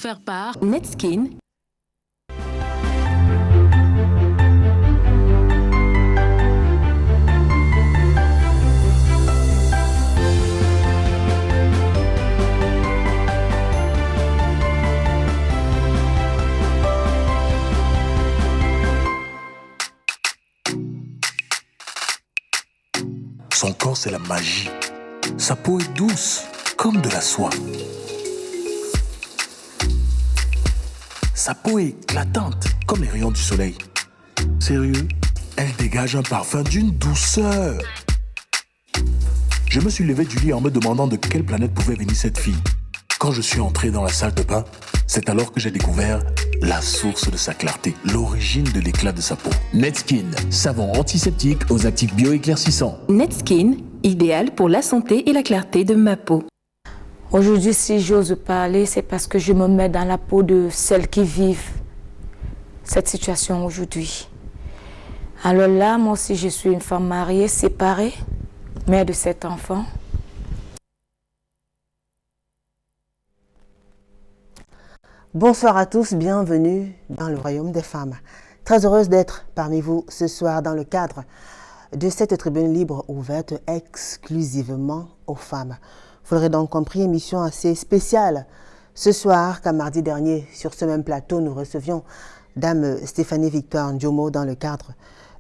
offert par Netskin. Son corps, c'est la magie. Sa peau est douce, comme de la soie. Sa peau est éclatante, comme les rayons du soleil. Sérieux, elle dégage un parfum d'une douceur. Je me suis levé du lit en me demandant de quelle planète pouvait venir cette fille. Quand je suis entré dans la salle de bain, c'est alors que j'ai découvert la source de sa clarté, l'origine de l'éclat de sa peau. Netskin, savon antiseptique aux actifs bioéclaircissants. Netskin, idéal pour la santé et la clarté de ma peau. Aujourd'hui, si j'ose parler, c'est parce que je me mets dans la peau de celles qui vivent cette situation aujourd'hui. Alors là, moi aussi, je suis une femme mariée, séparée, mère de 7 enfants. Bonsoir à tous, bienvenue dans le royaume des femmes. Très heureuse d'être parmi vous ce soir dans le cadre de cette tribune libre ouverte exclusivement aux femmes. Vous l'aurez donc compris, émission assez spéciale. Ce soir, comme mardi dernier, sur ce même plateau, nous recevions Dame Stéphanie Victoire Ndiomo dans le cadre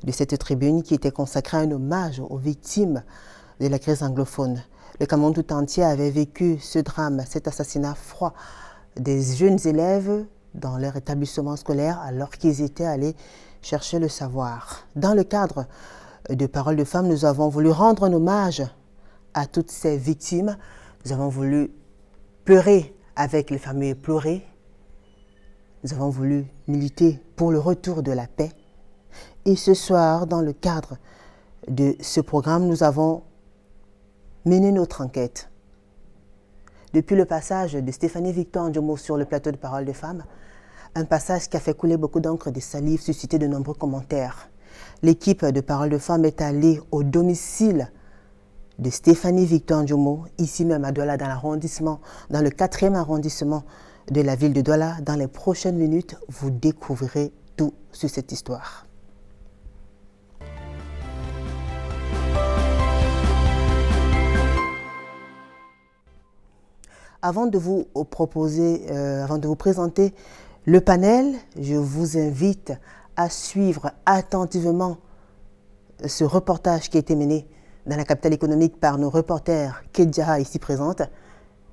de cette tribune qui était consacrée à un hommage aux victimes de la crise anglophone. Le Cameroun tout entier avait vécu ce drame, cet assassinat froid des jeunes élèves dans leur établissement scolaire alors qu'ils étaient allés chercher le savoir. Dans le cadre de Paroles de Femmes, nous avons voulu rendre un hommage à toutes ces victimes. Nous avons voulu pleurer avec les familles éplorées. Nous avons voulu militer pour le retour de la paix. Et ce soir, dans le cadre de ce programme, nous avons mené notre enquête. Depuis le passage de Stéphanie Victoire Ndiomo sur le plateau de Paroles de Femmes, un passage qui a fait couler beaucoup d'encre, de salive, suscité de nombreux commentaires. L'équipe de Paroles de Femmes est allée au domicile de Stéphanie Victoire Ndiomo, ici même à Douala, dans l'arrondissement, dans le 4e arrondissement de la ville de Douala. Dans les prochaines minutes, vous découvrirez tout sur cette histoire. Avant de vous présenter le panel, je vous invite à suivre attentivement ce reportage qui a été mené dans la capitale économique par nos reporters Kedjaha ici présente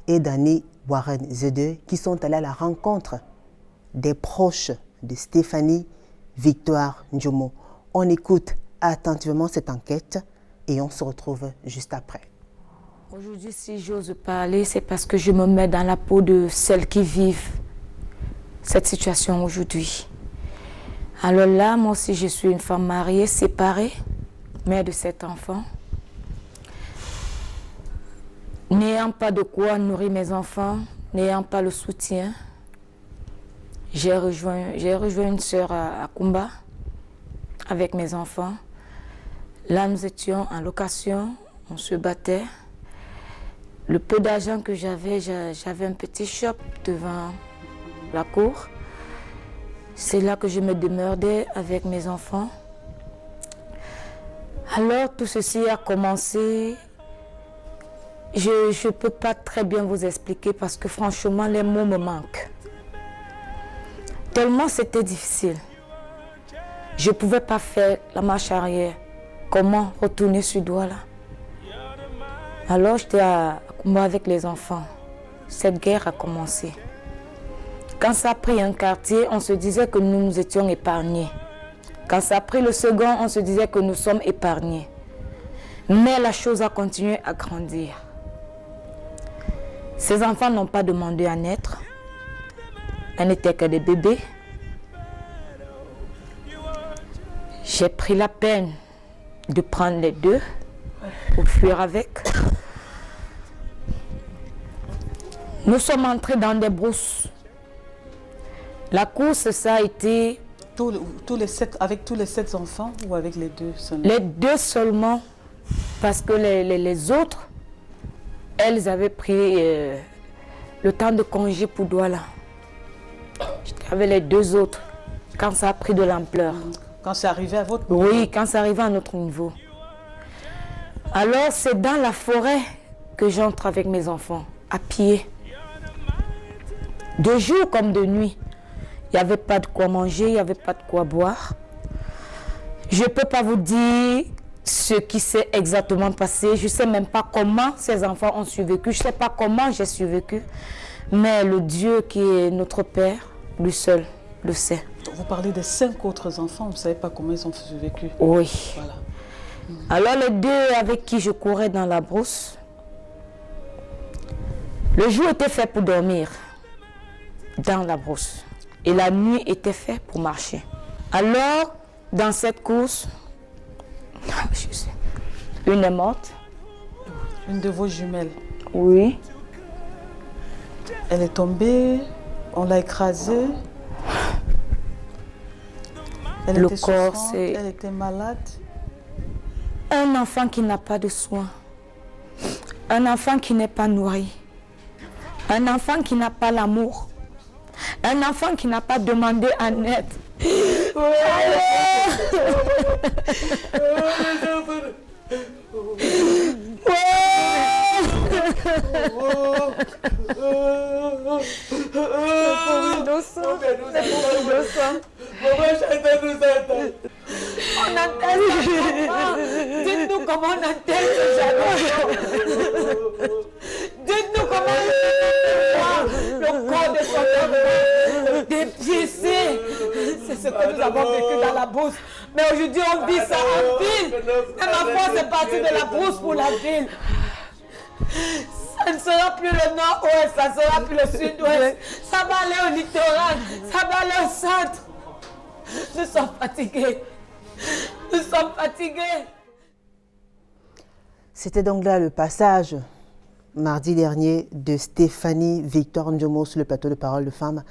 et Dani Warren Zede qui sont allés à la rencontre des proches de Stéphanie Victoire Ndiomo. On écoute attentivement cette enquête et on se retrouve juste après. Aujourd'hui, si j'ose parler, c'est parce que je me mets dans la peau de celles qui vivent cette situation aujourd'hui. Alors là, moi aussi, je suis une femme mariée, séparée, mère de 7 enfants. N'ayant pas de quoi nourrir mes enfants, n'ayant pas le soutien, j'ai rejoint une sœur à Kumba avec mes enfants. Là, nous étions en location, on se battait. Le peu d'argent que j'avais un petit shop devant la cour. C'est là que je me demeurais avec mes enfants. Alors tout ceci a commencé. Je ne peux pas très bien vous expliquer parce que franchement les mots me manquent. Tellement c'était difficile. Je ne pouvais pas faire la marche arrière. Comment retourner sur Douala? Alors j'étais à Kumba avec les enfants. Cette guerre a commencé. Quand ça a pris un quartier, on se disait que nous étions épargnés. Quand ça a pris le second, on se disait que nous sommes épargnés. Mais la chose a continué à grandir. Ces enfants n'ont pas demandé à naître. Elles n'étaient que des bébés. J'ai pris la peine de prendre les deux pour fuir avec. Nous sommes entrés dans des brousses. La course, ça a été... Avec tous les 7 enfants ou avec les 2 seulement? Les 2 seulement, parce que les autres, elles avaient pris le temps de congé pour Douala. Il y avait les 2 autres, quand ça a pris de l'ampleur. Quand c'est arrivé à votre niveau? Oui, quand c'est arrivé à notre niveau. Alors, c'est dans la forêt que j'entre avec mes enfants, à pied. De jour comme de nuit. Il n'y avait pas de quoi manger, il n'y avait pas de quoi boire. Je ne peux pas vous dire ce qui s'est exactement passé. Je ne sais même pas comment ces enfants ont survécu. Je ne sais pas comment j'ai survécu. Mais le Dieu qui est notre Père, lui seul, le sait. Vous parlez des 5 autres enfants, vous ne savez pas comment ils ont survécu? Oui. Voilà. Alors les 2 avec qui je courais dans la brousse, le jour était fait pour dormir dans la brousse et la nuit était faite pour marcher. Alors, dans cette course, une est morte. Une de vos jumelles? Oui. Elle est tombée, on l'a écrasée. Elle Le était corps, souffrante, c'est... elle était malade. Un enfant qui n'a pas de soins. Un enfant qui n'est pas nourri. Un enfant qui n'a pas l'amour. Un enfant qui n'a pas demandé en aide. On enterre ça comment? Dites-nous comment on enterre ce jalon. Dites-nous comment le corps de son enfant dépiécé. C'est ce que nous avons vécu dans la brousse. Mais aujourd'hui on vit ça en ville. Et ma foi c'est parti de la brousse pour la ville. Ça ne sera plus le nord-ouest, ça ne sera plus le sud-ouest. Ça va aller au littoral, ça va aller au centre. Nous sommes fatigués. Nous sommes fatigués. C'était donc là le passage, mardi dernier, de Stéphanie Victor Ndjomo sur le plateau de Parole de Femmes.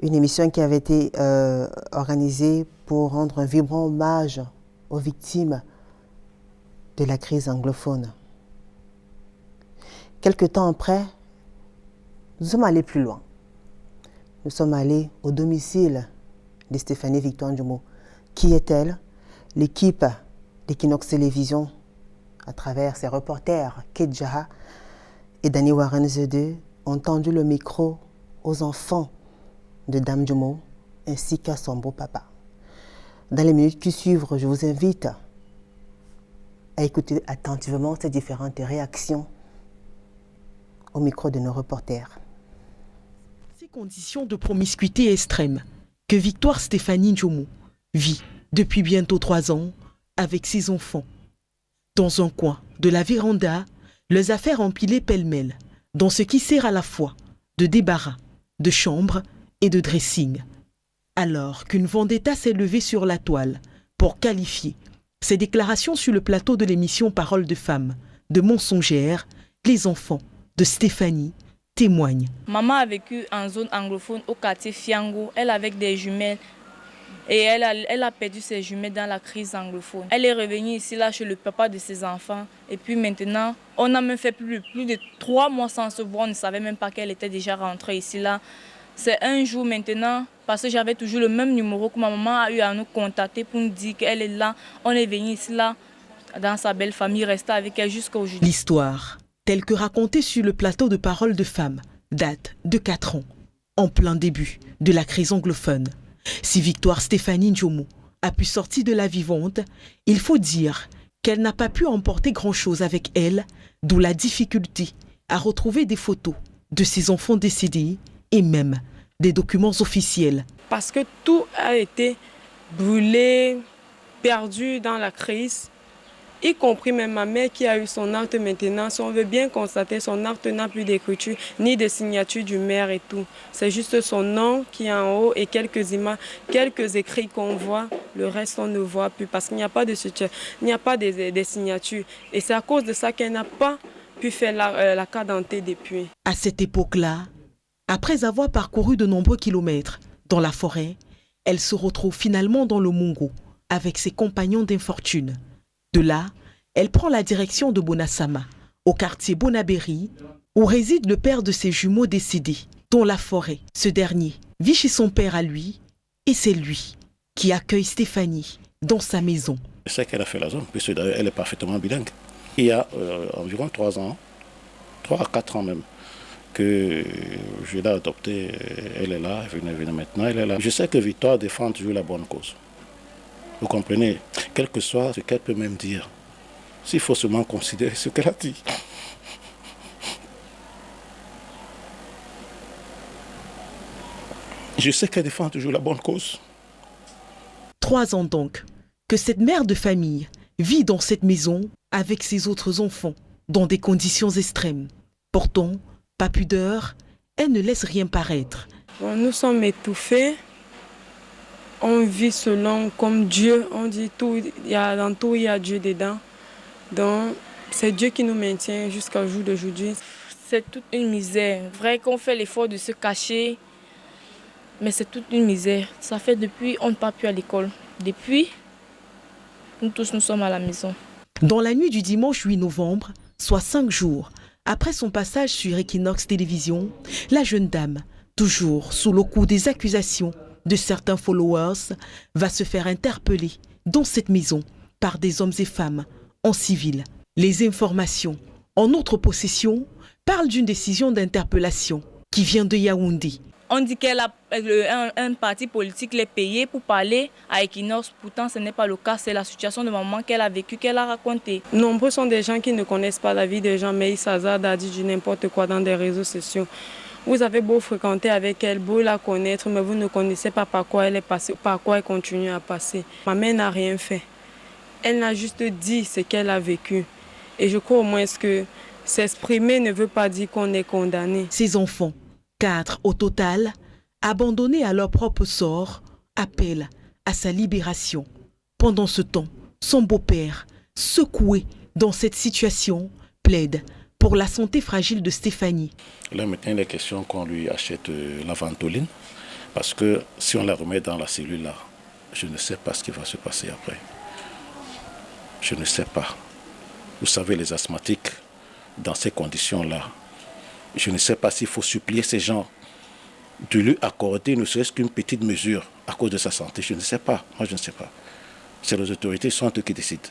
Une émission qui avait été organisée pour rendre un vibrant hommage aux victimes de la crise anglophone. Quelque temps après, nous sommes allés plus loin. Nous sommes allés au domicile de Stéphanie Victor Ndjomo. Qui est-elle? L'équipe d'Equinox Télévision, à travers ses reporters, Kate Jaha et Danny Warren Zede, ont tendu le micro aux enfants de Dame Ndjomo ainsi qu'à son beau papa. Dans les minutes qui suivent, je vous invite à écouter attentivement ces différentes réactions au micro de nos reporters. Ces conditions de promiscuité extrême que Victoire Stéphanie Ndjomo vit depuis bientôt 3 ans avec ses enfants. Dans un coin de la véranda, les affaires empilées pêle-mêle dans ce qui sert à la fois de débarras, de chambre et de dressing. Alors qu'une vendetta s'est levée sur la toile pour qualifier ces déclarations sur le plateau de l'émission Parole de Femmes de mensongères, les enfants de Stéphanie témoignent. Maman a vécu en zone anglophone au quartier Fiango. Elle avait des jumelles et elle a perdu ses jumelles dans la crise anglophone. Elle est revenue ici là chez le papa de ses enfants et puis maintenant on a même fait plus de 3 mois sans se voir. On ne savait même pas qu'elle était déjà rentrée ici là. C'est un jour maintenant, parce que j'avais toujours le même numéro que ma maman a eu à nous contacter pour nous dire qu'elle est là. On est venu ici là dans sa belle famille, rester avec elle jusqu'à aujourd'hui. L'histoire, telle que racontée sur le plateau de Parole de Femmes, date de 4 ans, en plein début de la crise anglophone. Si Victoire Stéphanie Ndjomo a pu sortir de la vivante, il faut dire qu'elle n'a pas pu emporter grand-chose avec elle, d'où la difficulté à retrouver des photos de ses enfants décédés et même des documents officiels. Parce que tout a été brûlé, perdu dans la crise, y compris même ma mère qui a eu son acte maintenant. Si on veut bien constater, son acte n'a plus d'écriture ni de signature du maire et tout. C'est juste son nom qui est en haut et quelques images, quelques écrits qu'on voit. Le reste, on ne voit plus parce qu'il n'y a pas de soutien, il n'y a pas des signatures. Et c'est à cause de ça qu'elle n'a pas pu faire la carte d'identité depuis. À cette époque-là, après avoir parcouru de nombreux kilomètres dans la forêt, elle se retrouve finalement dans le Mungo avec ses compagnons d'infortune. De là, elle prend la direction de Bonasama, au quartier Bonaberi, où réside le père de ses jumeaux décédés, dans la forêt. Ce dernier vit chez son père à lui et c'est lui qui accueille Stéphanie dans sa maison. Je sais qu'elle a fait la zone, puisque d'ailleurs elle est parfaitement bilingue. Il y a environ 3 ans, 3 à 4 ans même, que je l'ai adoptée. Elle est là, elle venait maintenant, elle est là. Je sais que Victoire défend toujours la bonne cause. Vous comprenez? Quel que soit ce qu'elle peut même dire, s'il faut seulement considérer ce qu'elle a dit. Je sais qu'elle défend toujours la bonne cause. 3 ans donc que cette mère de famille vit dans cette maison avec ses autres enfants dans des conditions extrêmes. Pourtant, pas pudeur, elle ne laisse rien paraître. Bon, nous sommes étouffés. On vit selon comme Dieu. On dit tout, dans tout, il y a Dieu dedans. Donc, c'est Dieu qui nous maintient jusqu'au jour d'aujourd'hui. C'est toute une misère. Vrai qu'on fait l'effort de se cacher, mais c'est toute une misère. Ça fait depuis on n'a pas pu à l'école. Depuis, nous tous nous sommes à la maison. Dans la nuit du dimanche 8 novembre, soit 5 jours après son passage sur Equinox Télévision, la jeune dame, toujours sous le coup des accusations de certains followers, va se faire interpeller dans cette maison par des hommes et femmes en civil. Les informations en notre possession parlent d'une décision d'interpellation qui vient de Yaoundé. On dit qu'un parti politique l'a payé pour parler à Equinox. Pourtant, ce n'est pas le cas. C'est la situation de maman qu'elle a vécue, qu'elle a racontée. Nombreux sont des gens qui ne connaissent pas la vie des gens, mais ils s'hasardent à dire du n'importe quoi dans des réseaux sociaux. Vous avez beau fréquenter avec elle, beau la connaître, mais vous ne connaissez pas par quoi elle est passée, par quoi elle continue à passer. Ma mère n'a rien fait. Elle n'a juste dit ce qu'elle a vécu. Et je crois au moins que s'exprimer ne veut pas dire qu'on est condamné. Ces enfants, 4 au total, abandonnés à leur propre sort, appellent à sa libération. Pendant ce temps, son beau-père, secoué dans cette situation, plaide pour la santé fragile de Stéphanie. Là maintenant, il est question qu'on lui achète la ventoline, parce que si on la remet dans la cellule là, je ne sais pas ce qui va se passer après. Je ne sais pas. Vous savez, les asthmatiques, dans ces conditions-là, je ne sais pas s'il faut supplier ces gens de lui accorder ne serait-ce qu'une petite mesure à cause de sa santé. Je ne sais pas. Moi, je ne sais pas. C'est les autorités, sont eux qui décident.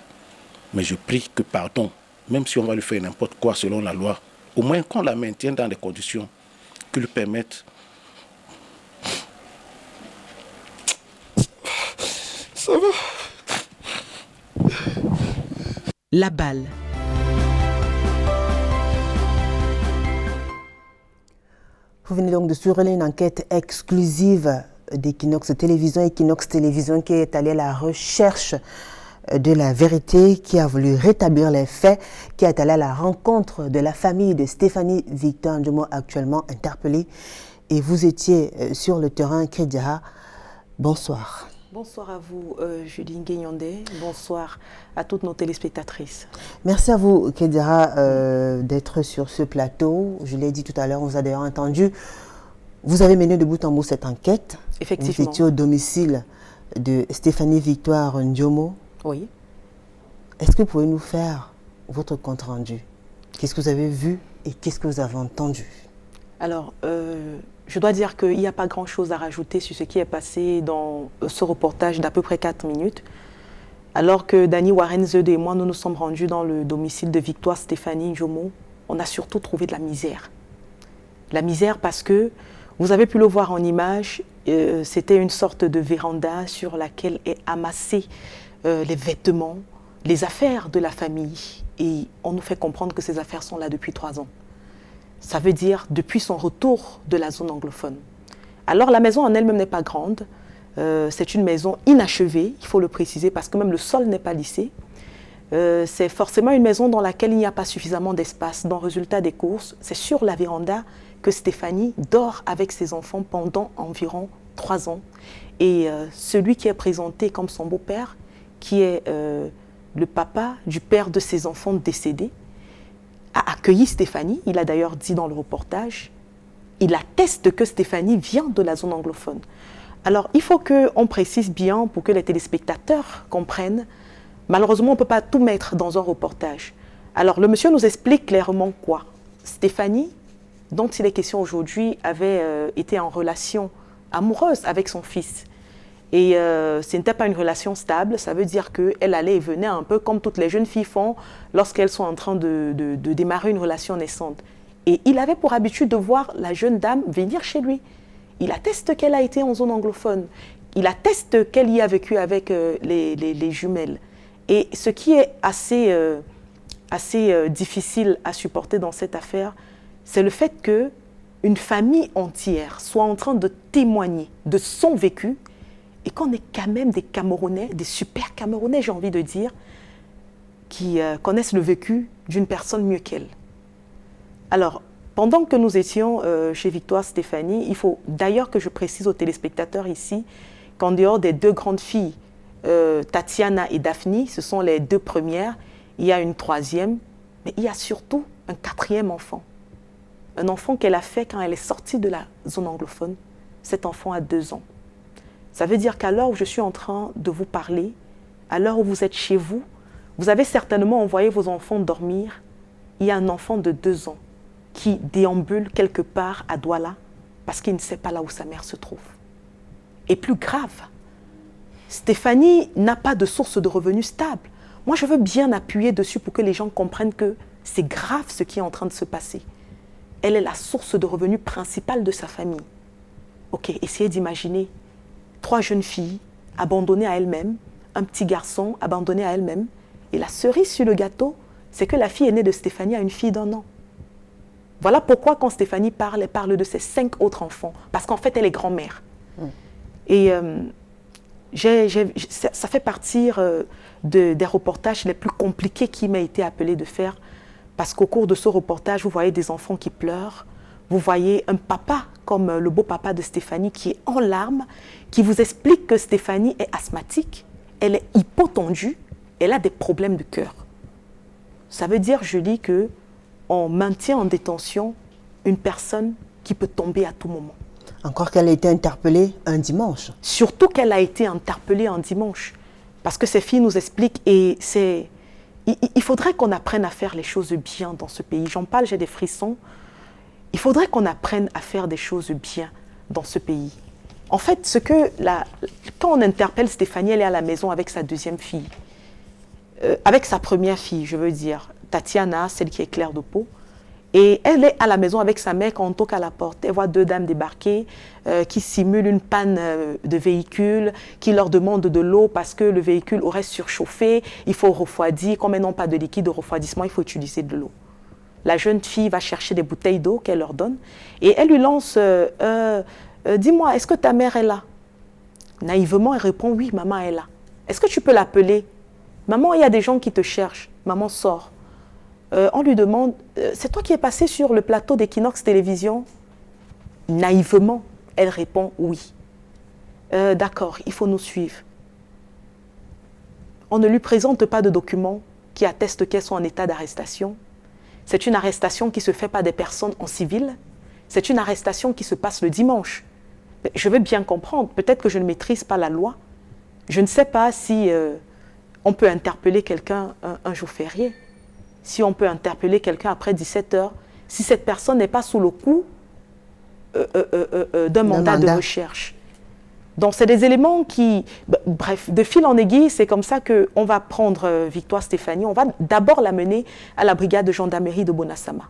Mais je prie que, pardon, même si on va lui faire n'importe quoi selon la loi, au moins qu'on la maintienne dans des conditions qui lui permettent. Ça va. La balle. Vous venez donc de suivre une enquête exclusive d'Equinox Télévision qui est allée à la recherche de la vérité, qui a voulu rétablir les faits, qui est allée à la rencontre de la famille de Stéphanie Victor Ndjomo, actuellement interpellée. Et vous étiez sur le terrain, Kédia. Bonsoir. Bonsoir à vous, Julie Nguenyonde. Bonsoir à toutes nos téléspectatrices. Merci à vous, Kédira, d'être sur ce plateau. Je l'ai dit tout à l'heure, on vous a d'ailleurs entendu. Vous avez mené de bout en bout cette enquête. Effectivement. Vous étiez au domicile de Stéphanie Victoire Ndjomo. Oui. Est-ce que vous pouvez nous faire votre compte rendu? Qu'est-ce que vous avez vu et qu'est-ce que vous avez entendu? Alors, je dois dire qu'il n'y a pas grand-chose à rajouter sur ce qui est passé dans ce reportage d'à peu près 4 minutes. Alors que Dani Warren-Zede et moi, nous nous sommes rendus dans le domicile de Victoire Stéphanie Ndjomo, on a surtout trouvé de la misère. La misère parce que, vous avez pu le voir en image, c'était une sorte de véranda sur laquelle est amassé les vêtements, les affaires de la famille. Et on nous fait comprendre que ces affaires sont là depuis 3 ans. Ça veut dire depuis son retour de la zone anglophone. Alors la maison en elle-même n'est pas grande. C'est une maison inachevée, il faut le préciser, parce que même le sol n'est pas lissé. C'est forcément une maison dans laquelle il n'y a pas suffisamment d'espace. Dans le résultat des courses, c'est sur la véranda que Stéphanie dort avec ses enfants pendant environ 3 ans. Et celui qui est présenté comme son beau-père, qui est le papa du père de ses enfants décédés, a accueilli Stéphanie. Il a d'ailleurs dit dans le reportage, il atteste que Stéphanie vient de la zone anglophone. Alors, il faut qu'on précise bien pour que les téléspectateurs comprennent. Malheureusement, on ne peut pas tout mettre dans un reportage. Alors, le monsieur nous explique clairement quoi? Stéphanie dont il est question aujourd'hui avait été en relation amoureuse avec son fils. Et ce n'était pas une relation stable, ça veut dire qu'elle allait et venait un peu comme toutes les jeunes filles font lorsqu'elles sont en train de démarrer une relation naissante. Et il avait pour habitude de voir la jeune dame venir chez lui. Il atteste qu'elle a été en zone anglophone. Il atteste qu'elle y a vécu avec les jumelles. Et ce qui est assez difficile à supporter dans cette affaire, c'est le fait qu'une famille entière soit en train de témoigner de son vécu et qu'on ait quand même des Camerounais, des super Camerounais, j'ai envie de dire, qui connaissent le vécu d'une personne mieux qu'elle. Alors, pendant que nous étions chez Victoire Stéphanie, il faut d'ailleurs que je précise aux téléspectateurs ici qu'en dehors des deux grandes filles, Tatiana et Daphne, ce sont les deux premières, il y a une troisième, mais il y a surtout un quatrième enfant. Un enfant qu'elle a fait quand elle est sortie de la zone anglophone. Cet enfant a 2 ans. Ça veut dire qu'à l'heure où je suis en train de vous parler, à l'heure où vous êtes chez vous, vous avez certainement envoyé vos enfants dormir. Il y a un enfant de 2 ans qui déambule quelque part à Douala parce qu'il ne sait pas là où sa mère se trouve. Et plus grave, Stéphanie n'a pas de source de revenus stable. Moi, je veux bien appuyer dessus pour que les gens comprennent que c'est grave ce qui est en train de se passer. Elle est la source de revenus principale de sa famille. Ok, essayez d'imaginer 3 jeunes filles abandonnées à elles-mêmes, un petit garçon abandonné à elle-même. Et la cerise sur le gâteau, c'est que la fille aînée de Stéphanie a une fille d'1 an. Voilà pourquoi quand Stéphanie parle, elle parle de ses 5 autres enfants. Parce qu'en fait, elle est grand-mère. Et ça fait partie des reportages les plus compliqués qui m'a été appelé de faire. Parce qu'au cours de ce reportage, vous voyez des enfants qui pleurent. Vous voyez un papa, comme le beau papa de Stéphanie, qui est en larmes, qui vous explique que Stéphanie est asthmatique, elle est hypotendue, elle a des problèmes de cœur. Ça veut dire, je dis, qu'on maintient en détention une personne qui peut tomber à tout moment. Encore qu'elle a été interpellée un dimanche. Surtout qu'elle a été interpellée un dimanche. Parce que ces filles nous expliquent, et c'est... Il faudrait qu'on apprenne à faire les choses bien dans ce pays. J'en parle, j'ai des frissons. Il faudrait qu'on apprenne à faire des choses bien dans ce pays. En fait, quand on interpelle Stéphanie, elle est à la maison avec sa 2e fille. Avec sa première fille, je veux dire, Tatiana, celle qui est claire de peau. Et elle est à la maison avec sa mère quand on toque à la porte. Elle voit 2 dames débarquer qui simulent une panne de véhicule, qui leur demandent de l'eau parce que le véhicule aurait surchauffé, il faut refroidir. Comme elles n'ont pas de liquide de refroidissement, il faut utiliser de l'eau. La jeune fille va chercher des bouteilles d'eau qu'elle leur donne et elle lui lance « Dis-moi, est-ce que ta mère est là ?» Naïvement, elle répond « Oui, maman est là. Est-ce que tu peux l'appeler ? Maman, il y a des gens qui te cherchent. Maman sort. On lui demande, c'est toi qui es passé sur le plateau d'Equinox Télévision? Naïvement, elle répond oui. D'accord, il faut nous suivre. On ne lui présente pas de documents qui attestent qu'elles sont en état d'arrestation. C'est une arrestation qui se fait par des personnes en civil. C'est une arrestation qui se passe le dimanche. Je veux bien comprendre, peut-être que je ne maîtrise pas la loi. Je ne sais pas si on peut interpeller quelqu'un un jour férié. Si on peut interpeller quelqu'un après 17 heures, si cette personne n'est pas sous le coup d'un mandat de recherche. Donc, c'est des éléments qui, bref, de fil en aiguille, c'est comme ça qu'on va prendre Victoire Stéphanie. On va d'abord la mener à la brigade de gendarmerie de Bonasama.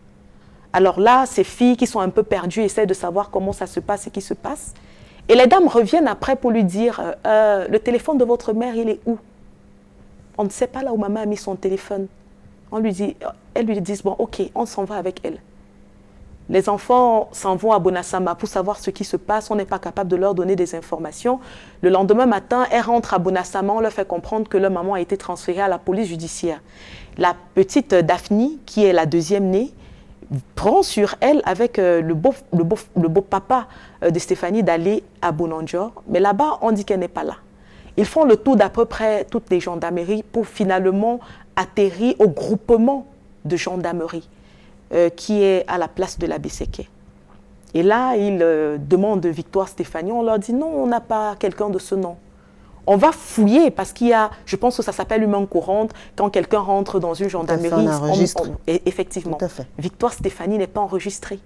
Alors là, ces filles qui sont un peu perdues essaient de savoir comment ça se passe et qui se passe. Et les dames reviennent après pour lui dire le téléphone de votre mère, il est où? On ne sait pas là où maman a mis son téléphone. Elles lui disent, bon, ok, on s'en va avec elle. Les enfants s'en vont à Bonasama pour savoir ce qui se passe. On n'est pas capable de leur donner des informations. Le lendemain matin, elles rentrent à Bonasama. On leur fait comprendre que leur maman a été transférée à la police judiciaire. La petite Daphne, qui est la 2e née, prend sur elle avec le beau papa de Stéphanie d'aller à Bonanjor. Mais là-bas, on dit qu'elle n'est pas là. Ils font le tour d'à peu près toutes les gendarmeries pour finalement atterrir au groupement de gendarmerie qui est à la place de la Besséké. Et là, ils demandent Victoire Stéphanie. On leur dit non, on n'a pas quelqu'un de ce nom. On va fouiller parce qu'il y a, je pense que ça s'appelle une main courante, quand quelqu'un rentre dans une gendarmerie. On enregistre. Effectivement. Victoire Stéphanie n'est pas enregistrée.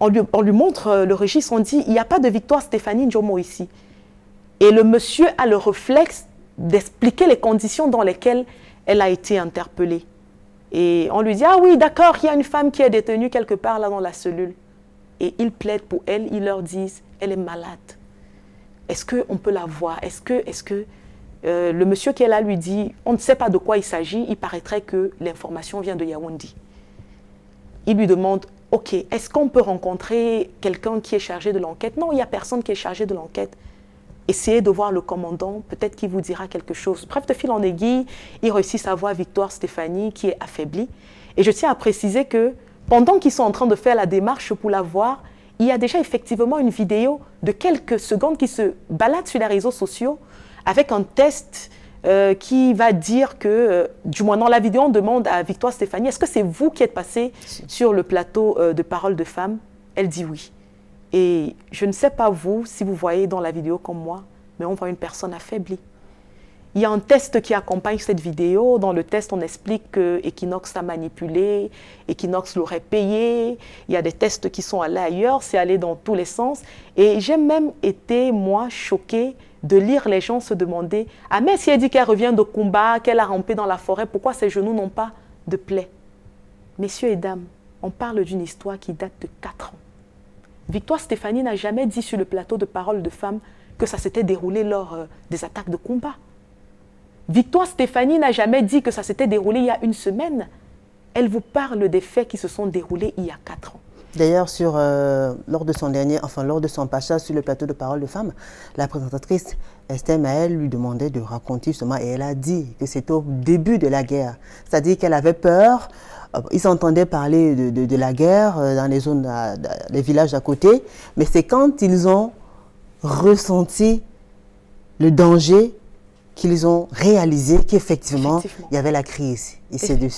On lui montre le registre, on dit, il n'y a pas de Victoire Stéphanie Ndjomo ici. Et le monsieur a le réflexe d'expliquer les conditions dans lesquelles elle a été interpellée. Et on lui dit, ah oui, d'accord, il y a une femme qui est détenue quelque part là dans la cellule. Et ils plaident pour elle, ils leur disent, elle est malade. Est-ce qu'on peut la voir? Est-ce que le monsieur qui est là lui dit, on ne sait pas de quoi il s'agit, il paraîtrait que l'information vient de Yaoundé. Il lui demande, ok, est-ce qu'on peut rencontrer quelqu'un qui est chargé de l'enquête? Non, il n'y a personne qui est chargé de l'enquête. Essayez de voir le commandant, peut-être qu'il vous dira quelque chose. Bref, de fil en aiguille, il réussit à voir Victoire Stéphanie qui est affaiblie. Et je tiens à préciser que pendant qu'ils sont en train de faire la démarche pour la voir, il y a déjà effectivement une vidéo de quelques secondes qui se balade sur les réseaux sociaux avec un test qui va dire que, du moins dans la vidéo, on demande à Victoire Stéphanie, est-ce que c'est vous qui êtes passé sur le plateau de Parole de Femme? Elle dit oui. Et je ne sais pas vous, si vous voyez dans la vidéo comme moi, mais on voit une personne affaiblie. Il y a un test qui accompagne cette vidéo. Dans le test, on explique qu'Equinox a manipulé, Equinox l'aurait payé. Il y a des tests qui sont allés ailleurs, c'est allé dans tous les sens. Et j'ai même été, moi, choquée de lire les gens se demander « Ah, mais si elle dit qu'elle revient de combat, qu'elle a rampé dans la forêt, pourquoi ses genoux n'ont pas de plaie ?» Messieurs et dames, on parle d'une histoire qui date de 4 ans. Victoire Stéphanie n'a jamais dit sur le plateau de Parole de Femme que ça s'était déroulé lors des attaques de combat. Victoire Stéphanie n'a jamais dit que ça s'était déroulé il y a une semaine. Elle vous parle des faits qui se sont déroulés il y a 4 ans. D'ailleurs, lors de son passage sur le plateau de Parole de Femme, la présentatrice Esther Maël lui demandait de raconter justement, et elle a dit que c'était au début de la guerre. C'est-à-dire qu'elle avait peur. Ils entendaient parler de la guerre dans les zones, les villages à côté, mais c'est quand ils ont ressenti le danger qu'ils ont réalisé qu'effectivement, il y avait la crise. Et c'est dès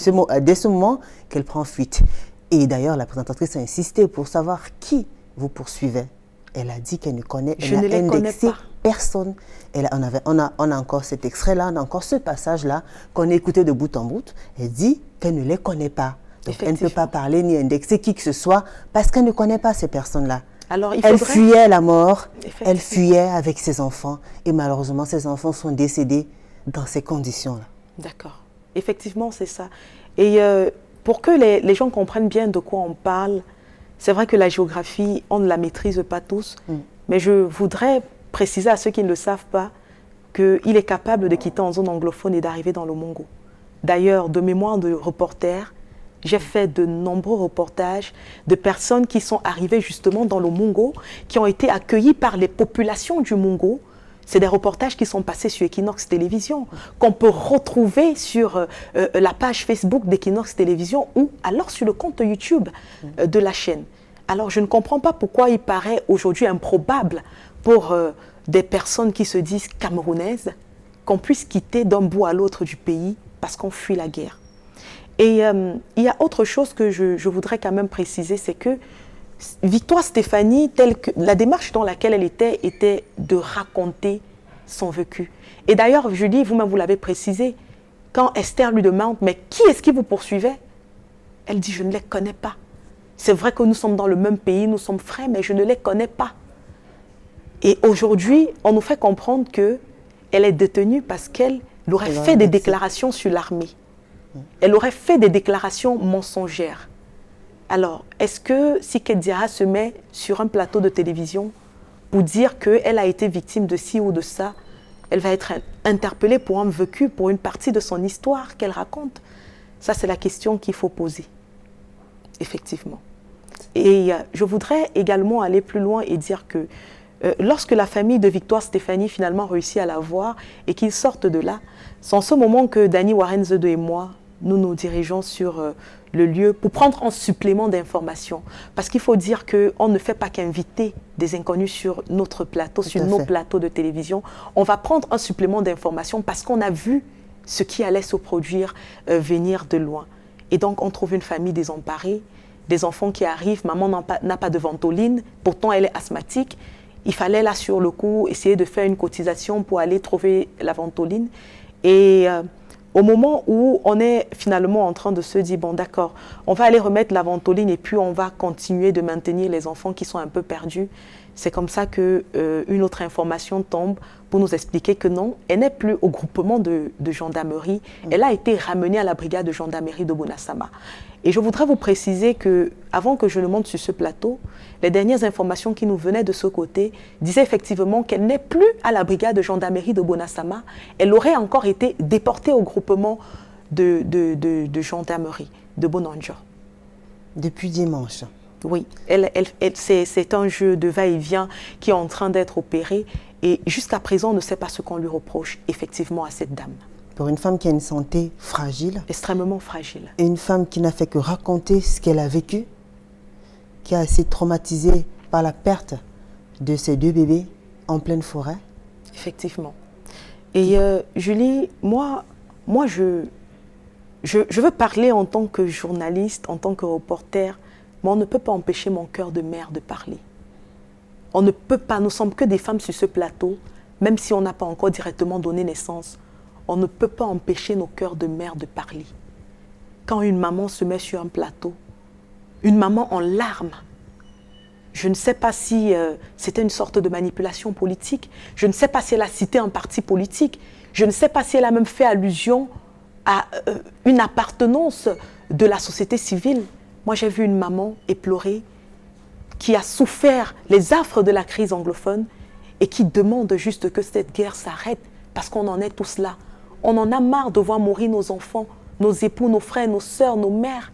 ce moment qu'elle prend fuite. Et d'ailleurs, la présentatrice a insisté pour savoir qui vous poursuivait. Elle a dit qu'elle ne connaît, personne. On a encore cet extrait-là, on a encore ce passage-là qu'on a écouté de bout en bout. Elle dit qu'elle ne les connaît pas. Donc elle ne peut pas parler ni indexer qui que ce soit parce qu'elle ne connaît pas ces personnes-là. Elle fuyait la mort, elle fuyait avec ses enfants et malheureusement ses enfants sont décédés dans ces conditions-là. D'accord. Effectivement, c'est ça. Et pour que les gens comprennent bien de quoi on parle, c'est vrai que la géographie, on ne la maîtrise pas tous, mais je voudrais préciser à ceux qui ne le savent pas qu'il est capable de quitter en zone anglophone et d'arriver dans le Mongo. D'ailleurs, de mémoire de reporter, j'ai fait de nombreux reportages de personnes qui sont arrivées justement dans le Mongo, qui ont été accueillies par les populations du Mongo. C'est des reportages qui sont passés sur Equinox Télévision, qu'on peut retrouver sur la page Facebook d'Equinox Télévision ou alors sur le compte YouTube de la chaîne. Alors je ne comprends pas pourquoi il paraît aujourd'hui improbable pour des personnes qui se disent camerounaises qu'on puisse quitter d'un bout à l'autre du pays parce qu'on fuit la guerre. Et il y a autre chose que je voudrais quand même préciser, c'est que Victoire Stéphanie, la démarche dans laquelle elle était de raconter son vécu. Et d'ailleurs, Julie, vous-même vous l'avez précisé, quand Esther lui demande « Mais qui est-ce qui vous poursuivait ?» Elle dit « Je ne les connais pas. C'est vrai que nous sommes dans le même pays, nous sommes frères, mais je ne les connais pas. » Et aujourd'hui, on nous fait comprendre qu'elle est détenue parce qu'elle aurait fait des déclarations sur l'armée. Elle aurait fait des déclarations mensongères. Alors, est-ce que si Kedia se met sur un plateau de télévision pour dire qu'elle a été victime de ci ou de ça, elle va être interpellée pour un vécu, pour une partie de son histoire qu'elle raconte? Ça, c'est la question qu'il faut poser, effectivement. Et je voudrais également aller plus loin et dire que lorsque la famille de Victoire Stéphanie finalement réussit à la voir et qu'ils sortent de là, c'est en ce moment que Danny Warren Zede et moi, nous nous dirigeons sur le lieu pour prendre un supplément d'informations. Parce qu'il faut dire qu'on ne fait pas qu'inviter des inconnus sur notre plateau, sur nos plateaux de télévision. On va prendre un supplément d'informations parce qu'on a vu ce qui allait se produire venir de loin. Et donc, on trouve une famille désemparée, des enfants qui arrivent, maman n'a pas de ventoline, pourtant elle est asthmatique. Il fallait là, sur le coup, essayer de faire une cotisation pour aller trouver la ventoline. Et au moment où on est finalement en train de se dire, bon d'accord, on va aller remettre la ventoline et puis on va continuer de maintenir les enfants qui sont un peu perdus. C'est comme ça qu'une autre information tombe pour nous expliquer que non, elle n'est plus au groupement de gendarmerie, elle a été ramenée à la brigade de gendarmerie de Bonasama. Et je voudrais vous préciser que, avant que je ne monte sur ce plateau, les dernières informations qui nous venaient de ce côté disaient effectivement qu'elle n'est plus à la brigade de gendarmerie de Bonasama, elle aurait encore été déportée au groupement de gendarmerie de Bonanjo. Depuis dimanche. Oui, c'est un jeu de va-et-vient qui est en train d'être opéré et jusqu'à présent on ne sait pas ce qu'on lui reproche effectivement à cette dame. Pour une femme qui a une santé fragile. Extrêmement fragile. Et une femme qui n'a fait que raconter ce qu'elle a vécu, qui a été traumatisée par la perte de ses 2 bébés en pleine forêt. Effectivement. Et Julie, moi je veux parler en tant que journaliste, en tant que reporter, mais on ne peut pas empêcher mon cœur de mère de parler. On ne peut pas, nous ne sommes que des femmes sur ce plateau, même si on n'a pas encore directement donné naissance, on ne peut pas empêcher nos cœurs de mère de parler. Quand une maman se met sur un plateau, une maman en larmes, je ne sais pas si c'était une sorte de manipulation politique, je ne sais pas si elle a cité un parti politique, je ne sais pas si elle a même fait allusion à une appartenance de la société civile. Moi, j'ai vu une maman éplorée qui a souffert les affres de la crise anglophone et qui demande juste que cette guerre s'arrête parce qu'on en est tous là. On en a marre de voir mourir nos enfants, nos époux, nos frères, nos sœurs, nos mères.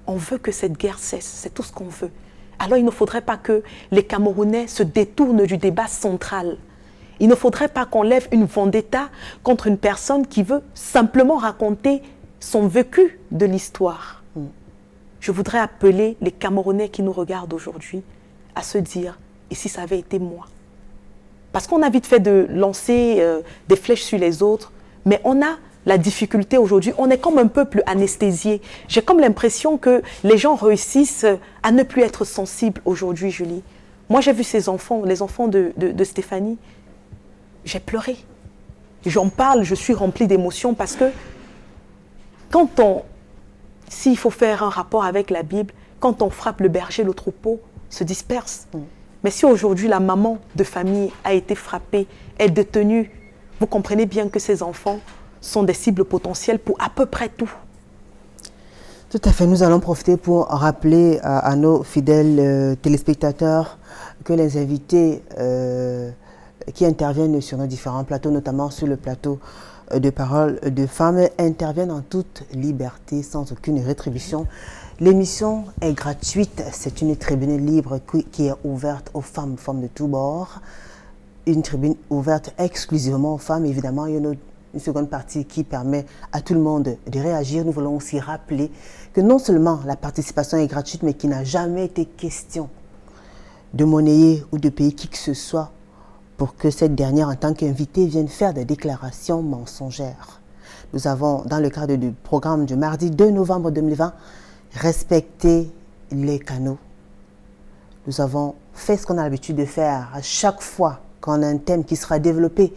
On veut que cette guerre cesse, c'est tout ce qu'on veut. Alors il ne faudrait pas que les Camerounais se détournent du débat central. Il ne faudrait pas qu'on lève une vendetta contre une personne qui veut simplement raconter son vécu de l'histoire. Je voudrais appeler les Camerounais qui nous regardent aujourd'hui à se dire, et si ça avait été moi? Parce qu'on a vite fait de lancer des flèches sur les autres, mais on a la difficulté aujourd'hui, on est comme un peuple anesthésié. J'ai comme l'impression que les gens réussissent à ne plus être sensibles aujourd'hui, Julie. Moi, j'ai vu ces enfants, les enfants de Stéphanie, j'ai pleuré. J'en parle, je suis remplie d'émotions parce que s'il faut faire un rapport avec la Bible, quand on frappe le berger, le troupeau se disperse. Mais si aujourd'hui la maman de famille a été frappée, est détenue, vous comprenez bien que ces enfants sont des cibles potentielles pour à peu près tout. Tout à fait. Nous allons profiter pour rappeler à nos fidèles téléspectateurs que les invités qui interviennent sur nos différents plateaux, notamment sur le plateau de Parole de Femmes, interviennent en toute liberté, sans aucune rétribution. L'émission est gratuite, c'est une tribune libre qui est ouverte aux femmes de tous bords. Une tribune ouverte exclusivement aux femmes. Évidemment, il y a une seconde partie qui permet à tout le monde de réagir. Nous voulons aussi rappeler que non seulement la participation est gratuite, mais qu'il n'a jamais été question de monnayer ou de payer qui que ce soit pour que cette dernière, en tant qu'invitée, vienne faire des déclarations mensongères. Nous avons, dans le cadre du programme du mardi 2 novembre 2020, respecté les canaux. Nous avons fait ce qu'on a l'habitude de faire à chaque fois qu'on a un thème qui sera développé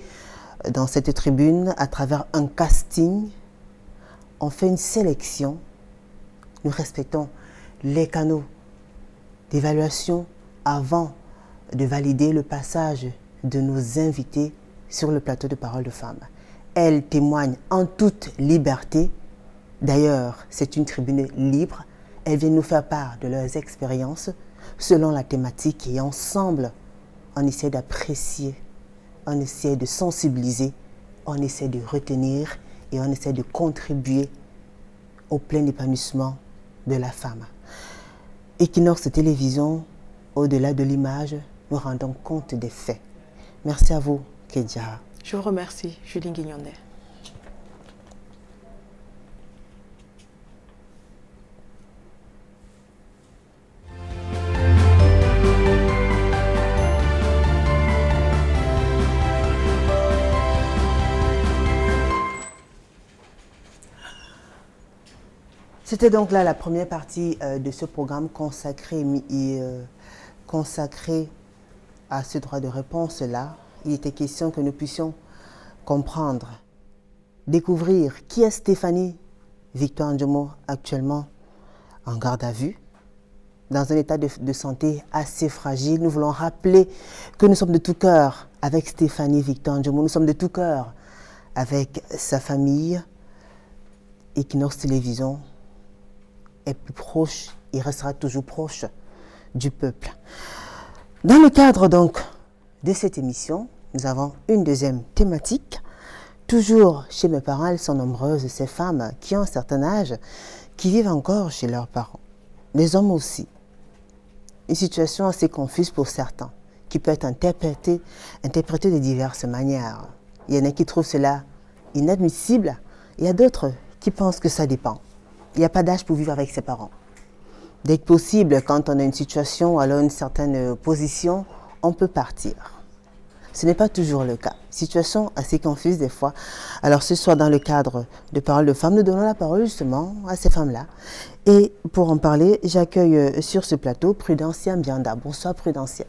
dans cette tribune à travers un casting. On fait une sélection. Nous respectons les canaux d'évaluation avant de valider le passage de nos invités sur le plateau de Parole de Femmes. Elles témoignent en toute liberté. D'ailleurs, c'est une tribune libre. Elles viennent nous faire part de leurs expériences selon la thématique et ensemble, on essaie d'apprécier, on essaie de sensibiliser, on essaie de retenir et on essaie de contribuer au plein épanouissement de la femme. Equinox Télévision, au-delà de l'image, nous rendons compte des faits. Merci à vous, Kedja. Je vous remercie, Julie Guignonnet. C'était donc là la première partie de ce programme consacré à ce droit de réponse-là. Il était question que nous puissions comprendre découvrir qui est Stéphanie Victoire Ndjomo, actuellement en garde à vue, dans un état de santé assez fragile. Nous voulons rappeler que nous sommes de tout cœur avec Stéphanie Victoire Ndjomo. Nous sommes de tout cœur avec sa famille. Equinox Télévision est plus proche et restera toujours proche du peuple. Dans le cadre donc de cette émission, nous avons une deuxième thématique. Toujours chez mes parents, elles sont nombreuses, ces femmes qui ont un certain âge, qui vivent encore chez leurs parents. Les hommes aussi. Une situation assez confuse pour certains, qui peut être interprétée de diverses manières. Il y en a qui trouvent cela inadmissible, il y a d'autres qui pensent que ça dépend. Il n'y a pas d'âge pour vivre avec ses parents. Dès que possible, quand on a une situation ou alors une certaine position, on peut partir. Ce n'est pas toujours le cas. Situation assez confuse des fois. Alors ce soir, dans le cadre de Paroles de femmes, nous donnons la parole justement à ces femmes-là. Et pour en parler, j'accueille sur ce plateau Prudencia Mbianda. Bonsoir Prudencia.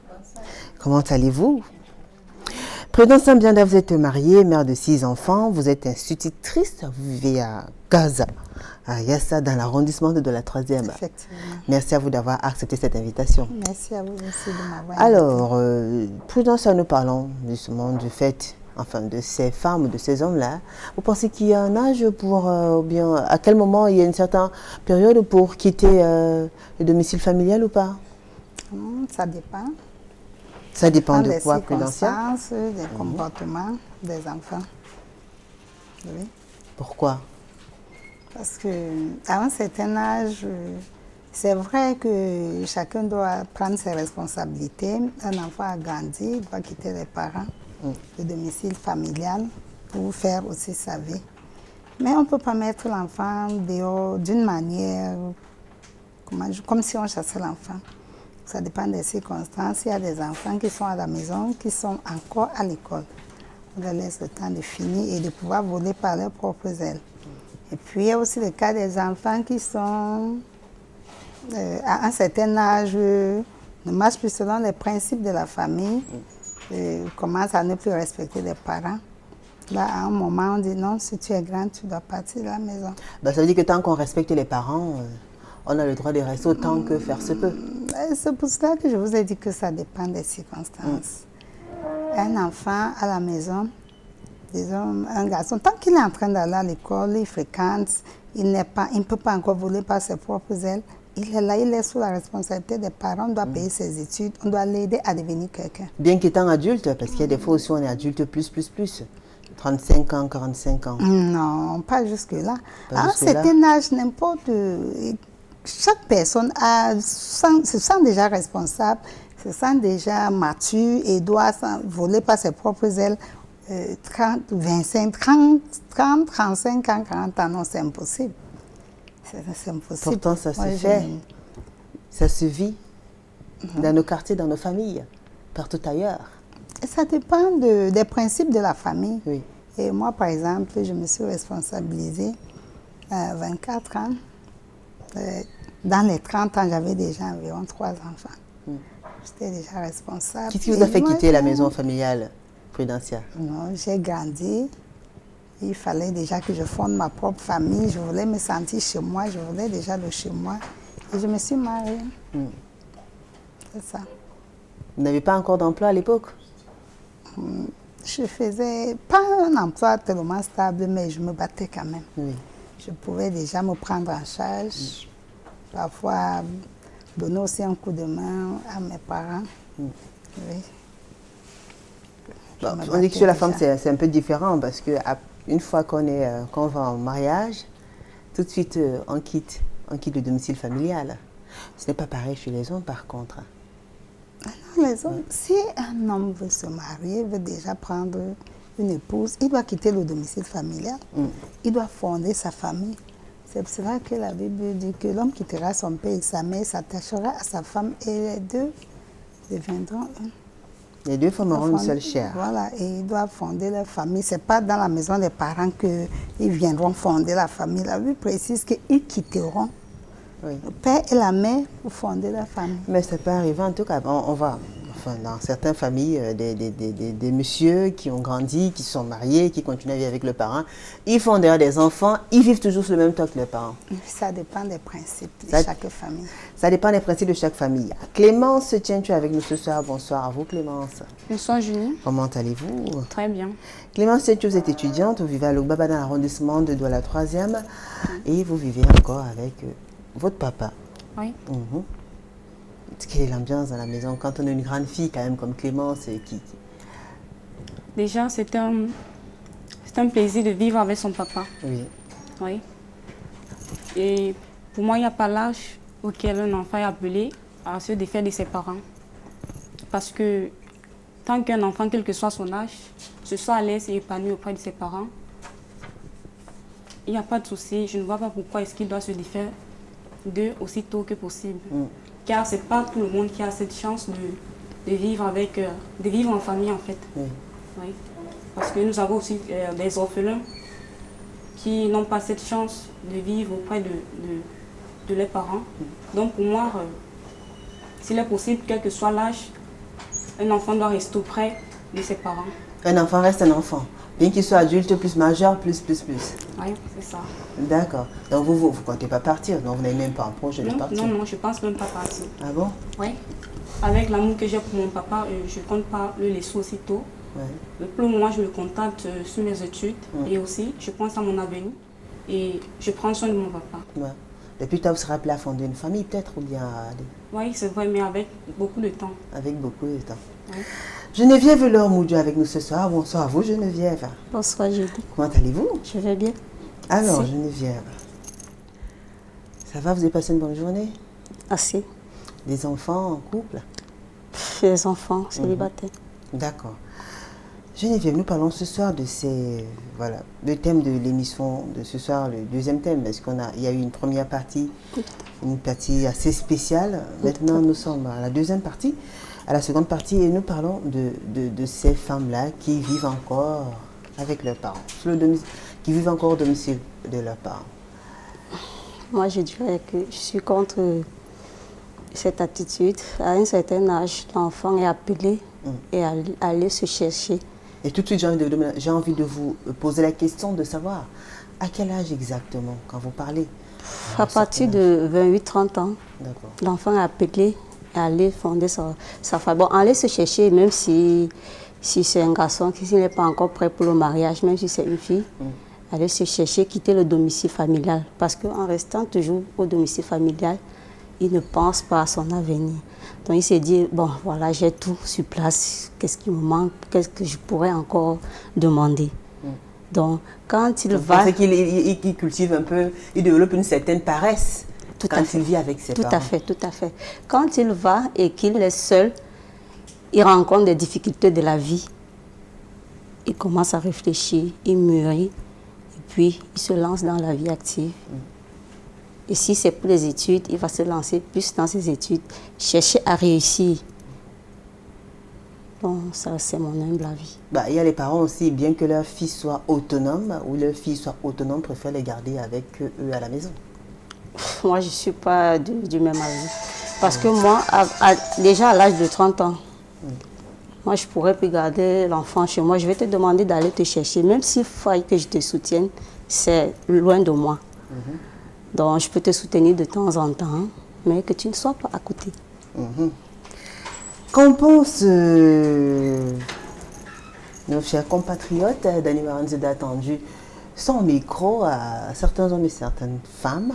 Bonsoir. Comment allez-vous? Prudencia Mbianda, vous êtes mariée, mère de 6 enfants, vous êtes institutrice, vous vivez à Gaza, à Yassa, dans l'arrondissement de la 3e. Effectivement. Merci à vous d'avoir accepté cette invitation. Merci à vous aussi de m'avoir invité. Alors, Prudencia, nous parlons justement du fait, enfin de ces femmes, de ces hommes-là. Vous pensez qu'il y a un âge pour, ou bien à quel moment il y a une certaine période pour quitter le domicile familial ou pas? Ça dépend. Ça dépend de des quoi, Prudencia? des comportements des enfants. Oui. Pourquoi? Parce qu'à un certain âge, c'est vrai que chacun doit prendre ses responsabilités. Un enfant a grandi, il doit quitter les parents, le domicile familial, pour faire aussi sa vie. Mais on ne peut pas mettre l'enfant dehors d'une manière comme si on chassait l'enfant. Ça dépend des circonstances. Il y a des enfants qui sont à la maison, qui sont encore à l'école. On leur laisse le temps de finir et de pouvoir voler par leurs propres ailes. Et puis, il y a aussi le cas des enfants qui sont, à un certain âge, ne marchent plus selon les principes de la famille, commencent à ne plus respecter les parents. Là, à un moment, on dit non, si tu es grand, tu dois partir de la maison. Ben, ça veut dire que tant qu'on respecte les parents, on a le droit de rester autant que faire se peut. C'est pour cela que je vous ai dit que ça dépend des circonstances. Un enfant à la maison, disons un garçon, tant qu'il est en train d'aller à l'école, il fréquente, il ne peut pas encore voler par ses propres ailes, il est là, il est sous la responsabilité des parents, on doit payer ses études, on doit l'aider à devenir quelqu'un. Bien qu'étant adulte, parce qu'il y a des fois aussi on est adulte plus. 35 ans, 45 ans. Non, pas jusque-là. À un certain âge, n'importe... Chaque personne se sent déjà responsable, se sent déjà mature et doit voler par ses propres ailes 30, 25, 30, 35 ans, 40 ans. Non, c'est impossible. C'est impossible. Pourtant, ça se fait. Ça se vit dans nos quartiers, dans nos familles, partout ailleurs. Et ça dépend des principes de la famille. Oui. Et moi, par exemple, je me suis responsabilisée à 24 ans. Dans les 30 ans, j'avais déjà environ 3 enfants. J'étais déjà responsable. Qu'est-ce qui vous a fait quitter la maison familiale, Prudencia? Non, j'ai grandi. Il fallait déjà que je fonde ma propre famille. Je voulais me sentir chez moi. Je voulais déjà le chez moi. Et je me suis mariée. C'est ça. Vous n'avez pas encore d'emploi à l'époque? Je faisais pas un emploi tellement stable, mais je me battais quand même. Oui. Je pouvais déjà me prendre en charge, parfois donner aussi un coup de main à mes parents. Oui. Bon, on dit que chez la femme, c'est un peu différent parce qu'une fois qu'on va en mariage, tout de suite, on quitte le domicile familial. Ce n'est pas pareil chez les hommes, par contre. Non, les hommes, si un homme veut se marier, veut déjà prendre une épouse, il doit quitter le domicile familial, il doit fonder sa famille. C'est pour cela que la Bible dit que l'homme quittera son père et sa mère, s'attachera à sa femme et les deux deviendront un. Les deux formeront une seule chair. Voilà, et ils doivent fonder leur famille. Ce n'est pas dans la maison des parents qu'ils viendront fonder la famille. La Bible précise qu'ils quitteront le père et la mère pour fonder la famille. Mais ça peut arriver en tout cas. On va enfin, dans certaines familles, des messieurs qui ont grandi, qui se sont mariés, qui continuent à vivre avec le parent. Ils font d'ailleurs des enfants, ils vivent toujours sur le même toit que les parents. Ça dépend des principes de chaque famille. Ça dépend des principes de chaque famille. Clémence, tiens-tu avec nous ce soir? Bonsoir à vous, Clémence. Bonsoir, Julie. Comment allez-vous? Très bien. Clémence, tiens-tu, vous êtes étudiante, vous vivez à Lobaba dans l'arrondissement de Douala 3e et vous vivez encore avec votre papa. Oui. Quelle est l'ambiance dans la maison quand on a une grande fille quand même comme Clémence qui... Déjà, c'est un plaisir de vivre avec son papa. Oui. Oui. Et pour moi, il n'y a pas l'âge auquel un enfant est appelé à se défaire de ses parents. Parce que tant qu'un enfant, quel que soit son âge, se soit à l'aise et épanoui auprès de ses parents, il n'y a pas de souci. Je ne vois pas pourquoi est-ce qu'il doit se défaire d'eux aussi tôt que possible. Car ce n'est pas tout le monde qui a cette chance de vivre en famille en fait. Oui. Parce que nous avons aussi des orphelins qui n'ont pas cette chance de vivre auprès de leurs parents. Donc pour moi, s'il est possible, quel que soit l'âge, un enfant doit rester auprès de ses parents. Un enfant reste un enfant, bien qu'il soit adulte, plus majeur, plus. Oui, c'est ça. D'accord. Donc vous ne comptez pas partir, donc vous n'avez même pas un projet de partir? Non, je ne pense même pas partir. Ah bon? Oui. Avec l'amour que j'ai pour mon papa, je ne compte pas le laisser aussitôt. Ouais. Pour le moment, je me contente sur mes études et aussi, je pense à mon avenir et je prends soin de mon papa. Ouais. Depuis tard, vous serez appelé à fonder une famille peut-être ou bien à aller? Oui, c'est vrai, mais avec beaucoup de temps. Avec beaucoup de temps. Oui. Geneviève Laure-Moudiou avec nous ce soir. Bonsoir à vous, Geneviève. Bonsoir, Julie. Comment allez-vous? Je vais bien. Alors, Geneviève, ça va? Vous avez passé une bonne journée? Assez. Des enfants en couple? Des enfants célibataires. D'accord. Geneviève, nous parlons ce soir de le thème de l'émission de ce soir, le deuxième thème. Est-ce il y a eu une première partie, une partie assez spéciale. Maintenant, nous sommes à la deuxième partie, à la seconde partie, et nous parlons de ces femmes-là qui vivent encore avec leurs parents, qui vivent encore au domicile de leurs parents. Moi, je dirais que je suis contre cette attitude. À un certain âge, l'enfant est appelé et aller se chercher. Et tout de suite, j'ai envie de vous poser la question de savoir à quel âge exactement, quand vous parlez? À partir de 28-30 ans, l'enfant est appelé à aller fonder sa famille. Bon, aller se chercher, même si c'est un garçon qui n'est pas encore prêt pour le mariage, même si c'est une fille, aller se chercher, quitter le domicile familial. Parce qu'en restant toujours au domicile familial, il ne pense pas à son avenir. Donc il s'est dit, bon voilà, j'ai tout sur place, qu'est-ce qui me manque, qu'est-ce que je pourrais encore demander. Donc quand il va... Vous pensez qu'il cultive un peu, il développe une certaine paresse quand il vit avec ses parents? Tout à fait. Quand il va et qu'il est seul, il rencontre des difficultés de la vie. Il commence à réfléchir, il mûrit, et puis il se lance dans la vie active. Et si c'est pour les études, il va se lancer plus dans ses études, chercher à réussir. Bon, ça c'est mon humble avis. Il y a les parents aussi, bien que leur fils soit autonome ou leur fille soit autonome, préfèrent les garder avec eux à la maison. Moi, je ne suis pas du même avis. Parce que moi, déjà à l'âge de 30 ans, moi je pourrais plus garder l'enfant chez moi. Je vais te demander d'aller te chercher, même s'il faut que je te soutienne, c'est loin de moi. Donc, je peux te soutenir de temps en temps, mais que tu ne sois pas à côté. Qu'en pensent nos chers compatriotes? Dani Waranzede a tendu son micro à certains hommes et certaines femmes.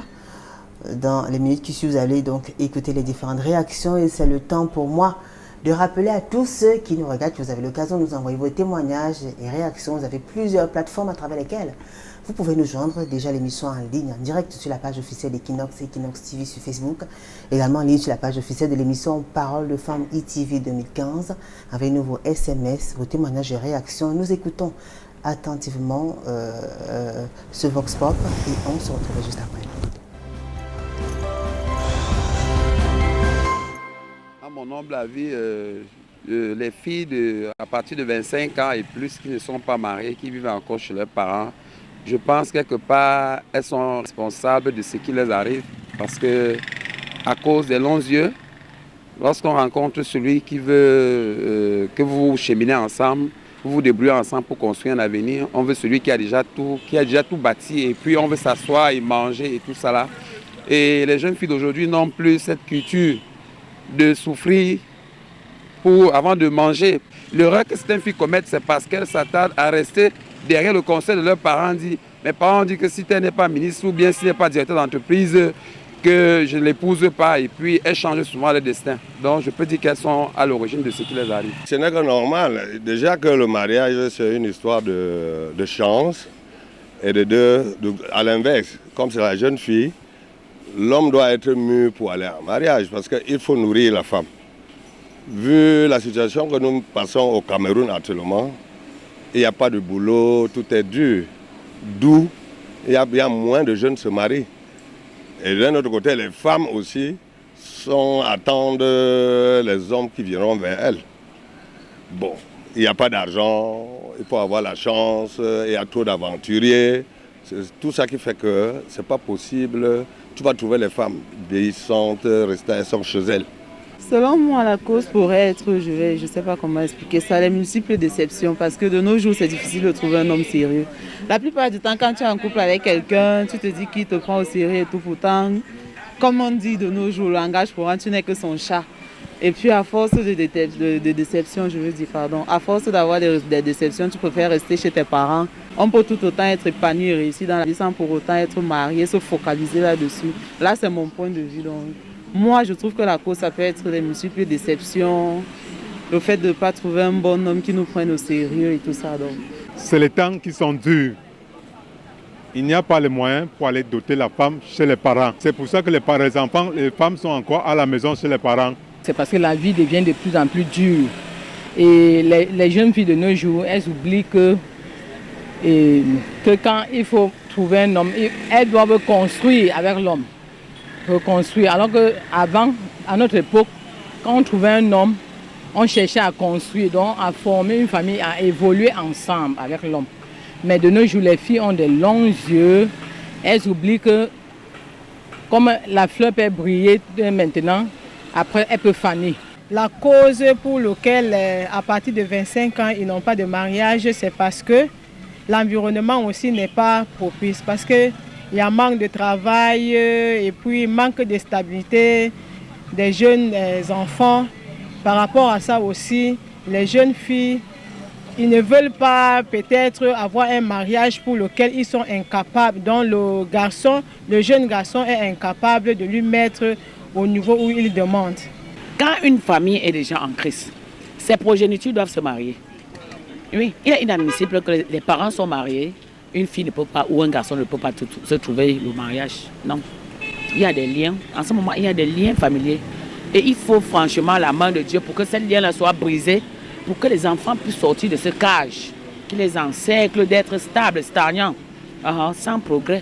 Dans les minutes qui suivent, vous allez donc écouter les différentes réactions et c'est le temps pour moi de rappeler à tous ceux qui nous regardent que vous avez l'occasion de nous envoyer vos témoignages et réactions. Vous avez plusieurs plateformes à travers lesquelles vous pouvez nous joindre. Déjà l'émission en ligne, en direct sur la page officielle d'Equinox, Equinox TV sur Facebook. Également en ligne sur la page officielle de l'émission Parole de Femmes ITV 2015. Avec nous vos SMS, vos témoignages et réactions. Nous écoutons attentivement ce Vox Pop et on se retrouve juste après. À mon humble avis, les filles à partir de 25 ans et plus qui ne sont pas mariées, qui vivent encore chez leurs parents, je pense quelque part elles sont responsables de ce qui les arrive parce que à cause des longs yeux, Lorsqu'on rencontre celui qui veut que vous cheminez ensemble, vous vous débrouillez ensemble pour construire un avenir, on veut celui qui a déjà tout bâti, et puis on veut s'asseoir et manger et tout ça là. Et les jeunes filles d'aujourd'hui n'ont plus cette culture de souffrir avant de manger. L'erreur que certaines filles commettent, c'est parce qu'elles s'attardent à rester derrière le conseil de leurs parents. Mes parents disent que si tu n'es pas ministre ou bien si tu n'es pas directeur d'entreprise, que je ne l'épouse pas, et puis elles changent souvent leur destin. Donc je peux dire qu'elles sont à l'origine de ce qui les arrive. Ce n'est que normal. Déjà que le mariage, c'est une histoire de chance. Et à l'inverse, comme c'est la jeune fille, l'homme doit être mûr pour aller en mariage parce qu'il faut nourrir la femme. Vu la situation que nous passons au Cameroun actuellement, il n'y a pas de boulot, tout est dur. D'où il y a moins de jeunes se marient. Et d'un autre côté, les femmes aussi attendent les hommes qui viendront vers elles. Bon, il n'y a pas d'argent, il faut avoir la chance, il y a trop d'aventuriers. C'est tout ça qui fait que ce n'est pas possible. Tu vas trouver les femmes vieillissantes, elles sont chez elles. Selon moi, la cause pourrait être, je ne sais pas comment expliquer ça, les multiples déceptions. Parce que de nos jours, c'est difficile de trouver un homme sérieux. La plupart du temps, quand tu es en couple avec quelqu'un, tu te dis qu'il te prend au sérieux et tout. Pourtant, comme on dit de nos jours, le langage courant, tu n'es que son chat. Et puis à force de déception, à force d'avoir des déceptions, tu préfères rester chez tes parents. On peut tout autant être épanoui et réussir dans la vie sans pour autant être marié, se focaliser là-dessus. Là, c'est mon point de vue. Donc, moi, je trouve que la cause, ça peut être les multiples déceptions, le fait de ne pas trouver un bon homme qui nous prenne au sérieux et tout ça. C'est les temps qui sont durs. Il n'y a pas les moyens pour aller doter la femme chez les parents. C'est pour ça que les enfants, les femmes sont encore à la maison chez les parents. C'est parce que la vie devient de plus en plus dure. Et les jeunes filles de nos jours, elles oublient que quand il faut trouver un homme, elles doivent construire avec l'homme. Reconstruire. Alors qu'avant, à notre époque, quand on trouvait un homme, on cherchait à construire, donc à former une famille, à évoluer ensemble avec l'homme. Mais de nos jours, les filles ont des longs yeux. Elles oublient que comme la fleur peut briller maintenant, après elle peut faner. La cause pour laquelle, à partir de 25 ans, ils n'ont pas de mariage, c'est parce que l'environnement aussi n'est pas propice. Parce que il y a manque de travail et puis manque de stabilité des jeunes enfants. Par rapport à ça aussi, les jeunes filles, ils ne veulent pas peut-être avoir un mariage pour lequel ils sont incapables. Donc le jeune garçon est incapable de lui mettre au niveau où il demande. Quand une famille est déjà en crise, ses progénitures doivent se marier. Oui, il est inadmissible que les parents sont mariés. Une fille ne peut pas, ou un garçon ne peut pas se trouver le mariage. Non. Il y a des liens. En ce moment, il y a des liens familiers. Et il faut franchement la main de Dieu pour que ces liens-là soient brisés, pour que les enfants puissent sortir de ce cage, qui les encercle d'être stables, stagnants, sans progrès.